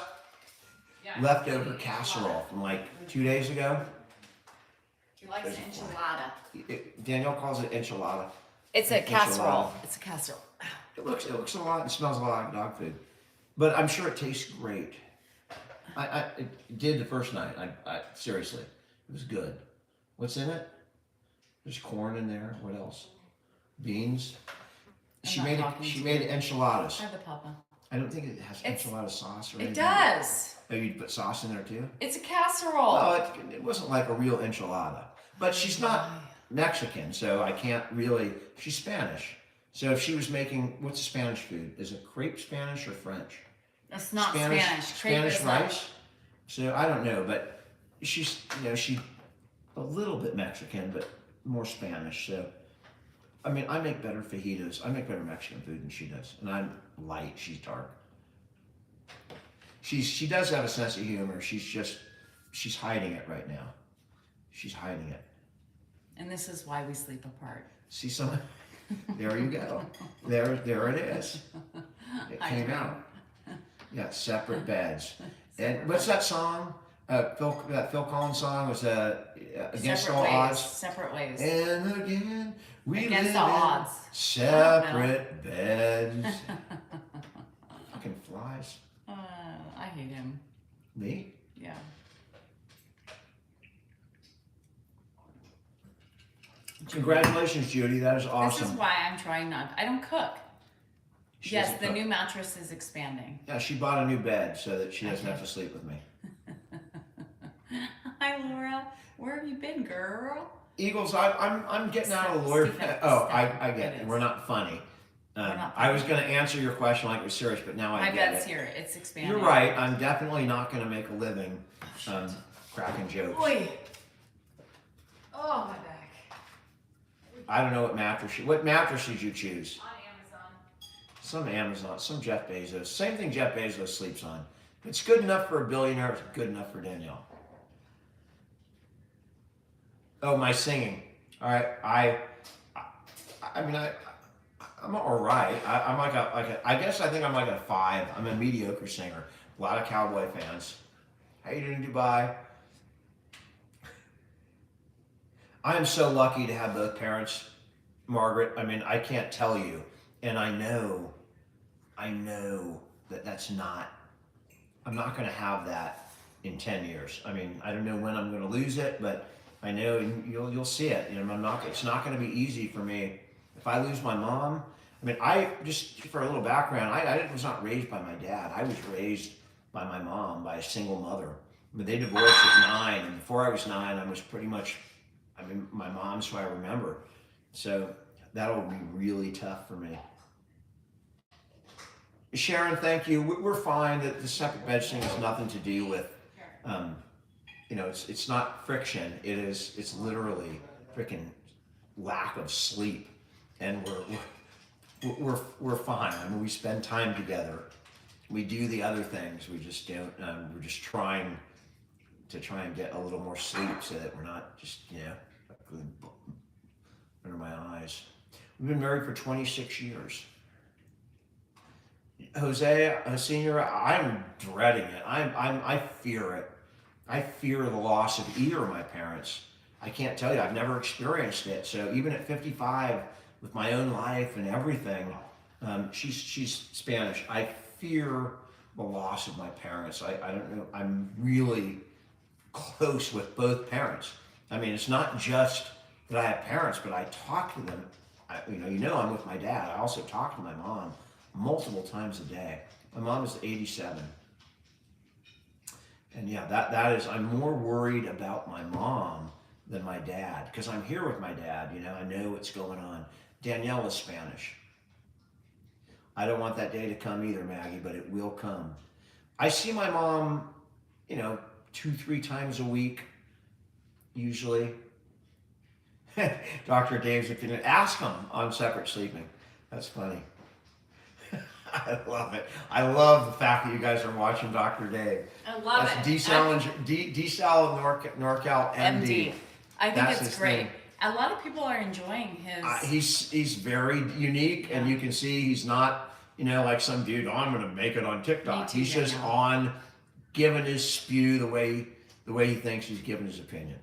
Yeah. Leftover casserole from like 2 days ago. He likes enchilada. Danielle calls it enchilada. It's a Enchilada. casserole. It's a casserole. It looks a lot and smells a lot like dog food, but I'm sure it tastes great. It did the first night. I seriously, it was good. What's in it? There's corn in there. What else? Beans. She not made talking she to made you. enchiladas. Try the papa. I don't think it has It's- enchilada sauce or It anything. does. Oh, you put sauce in there too? It's a casserole. Well, it wasn't like a real enchilada, but she's not Mexican, so I can't really. She's Spanish, so if she was making, what's a Spanish food? Is it crepe Spanish or French? It's not Spanish. Crepe Spanish is not- rice. So I don't know, but she's, you know, she a little bit Mexican, but more Spanish. So I mean, I make better fajitas. I make better Mexican food than she does, and I'm light. She's dark. She does have a sense of humor. She's hiding it right now. She's hiding it. And this is why we sleep apart. See some? There you go. There it is. It I came dream. out. Yeah, separate beds. Separate And what's that song? That Phil Collins song was Against Separate All ways. Odds. Separate ways. And again, we Against live all in odds. separate beds. Fucking flies. I hate him. Me? Yeah. Congratulations, Judy. That is This is awesome. why I'm trying not. I don't cook. She Yes, doesn't the cook. new mattress is expanding. Yeah, she bought a new bed so that she doesn't have to sleep with me. Hi, Laura. Where have you been, girl? Eagles, I'm getting out of lawyer. Stephen, Oh, Stephen, I get it it. is. We're not funny. not I was going to answer your question like it was serious, but now I My get bed's it. here. It's expanding. You're right. I'm definitely not going to make a living cracking jokes. Boy. Oh, my back. I don't know what mattress did you choose? On Amazon. Some Amazon, some Jeff Bezos. Same thing Jeff Bezos sleeps on. If it's good enough for a billionaire, it's good enough for Danielle. Oh, my singing. All right, I'm all right. I'm like I guess I think I'm like a 5. I'm a mediocre singer. A lot of cowboy fans. How you doing, Dubai? I am so lucky to have both parents, Margaret. I mean, I can't tell you, and I know that that's not. I'm not going to have that in 10 years. I mean, I don't know when I'm going to lose it, but I know you'll see it. You know, it's not going to be easy for me if I lose my mom. I mean, I just for a little background, I was not raised by my dad. I was raised by my mom, by a single mother. But they divorced at 9, and before I was 9, I was pretty much. I mean, my mom's who I remember. So that'll be really tough for me. Sharon, thank you. We're fine. That the separate bed thing has nothing to do with, you know, it's not friction. It's literally freaking lack of sleep, and we're fine. I mean, we spend time together. We do the other things. We just don't. We're just trying and get a little more sleep so that we're not just, you know, under my eyes. We've been married for 26 years. Jose, Senior, I'm dreading it. I fear it. I fear the loss of either of my parents. I can't tell you, I've never experienced it. So even at 55, with my own life and everything, she's Spanish. I fear the loss of my parents. I don't know. I'm really close with both parents. I mean, it's not just that I have parents, but I talk to them. I'm with my dad. I also talk to my mom multiple times a day. My mom is 87. And yeah, that is, I'm more worried about my mom than my dad, because I'm here with my dad, I know what's going on. Danielle is Spanish. I don't want that day to come either, Maggie, but it will come. I see my mom, 2-3 times a week, usually. Dr. Dave's opinion. Ask him on separate sleeping. That's funny. I love it. I love the fact that you guys are watching Dr. Dave. I love That's it. DeSal NorCal MD. I think That's it's his great. thing. A lot of people are enjoying his. He's very unique, and you can see he's not, like some dude. Oh, I'm going to make it on TikTok. Me too, He's just Danielle. on, giving his spew the way he thinks. He's giving his opinion.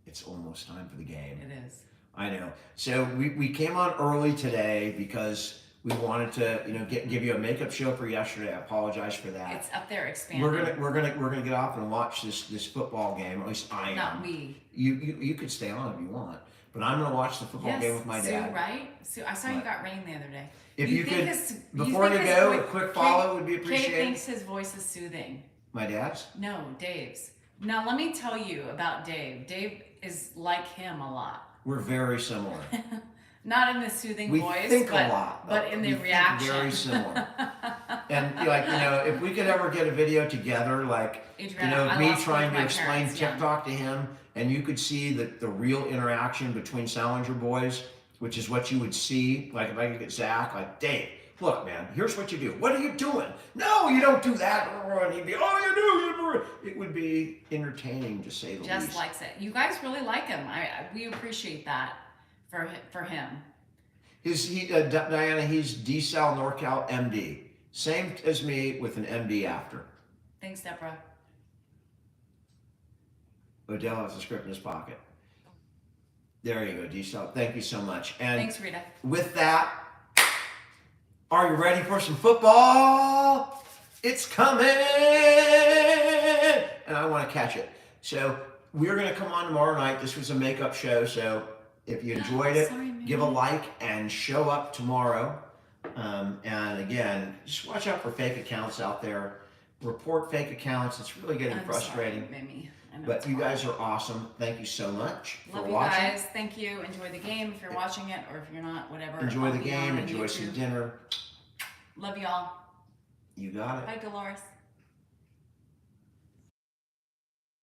It's almost time for the game. It is. I know. So we came on early today because we wanted to, give you a makeup show for yesterday. I apologize for that. It's up there expanding. We're gonna get off and watch this football game. At least I am. Not we. You could stay on if you want, but I'm gonna watch the football game with my Sue, dad. right? Sue, I saw you What? got rain the other day. If you think could, his- before you think his go, voice- a quick follow would be Kate appreciated. thinks his voice is soothing. My dad's. No, Dave's. Now let me tell you about Dave. Dave is like him a lot. We're very similar. Not in the soothing We voice, think but, a lot, but in we the think reaction. very similar. And if we could ever get a video together, like Adriana, I me lost trying both to my explain parents young. TikTok to him, and you could see the real interaction between Salinger boys, which is what you would see. Like if I could get Zach, like, Dave, look, man, here's what you do. What are you doing? No, you don't do that. And he'd be, oh, you do. It would be entertaining to say the Just least. likes it. You guys really like him. We appreciate that for him. Diana, he's DeSal NorCal MD. Same as me with an MD after. Thanks, Deborah. Odell has a script in his pocket. There you go, DeSal. Thank you so much. And Thanks, Rita. with that, are you ready for some football? It's coming! And I want to catch it. So we're going to come on tomorrow night. This was a makeup show, so if you enjoyed it, Sorry, man. give a like and show up tomorrow. And again, just watch out for fake accounts out there. Report fake accounts. It's really getting I'm frustrating. Sorry, Mimi. I know But it's you hard. guys are awesome. Thank you so much for Love you watching. guys. Thank you. Enjoy the game if you're watching it, or if you're not, whatever. Enjoy I'll the be game. on Enjoy some YouTube. dinner. Love y'all. You got it. Bye, Dolores.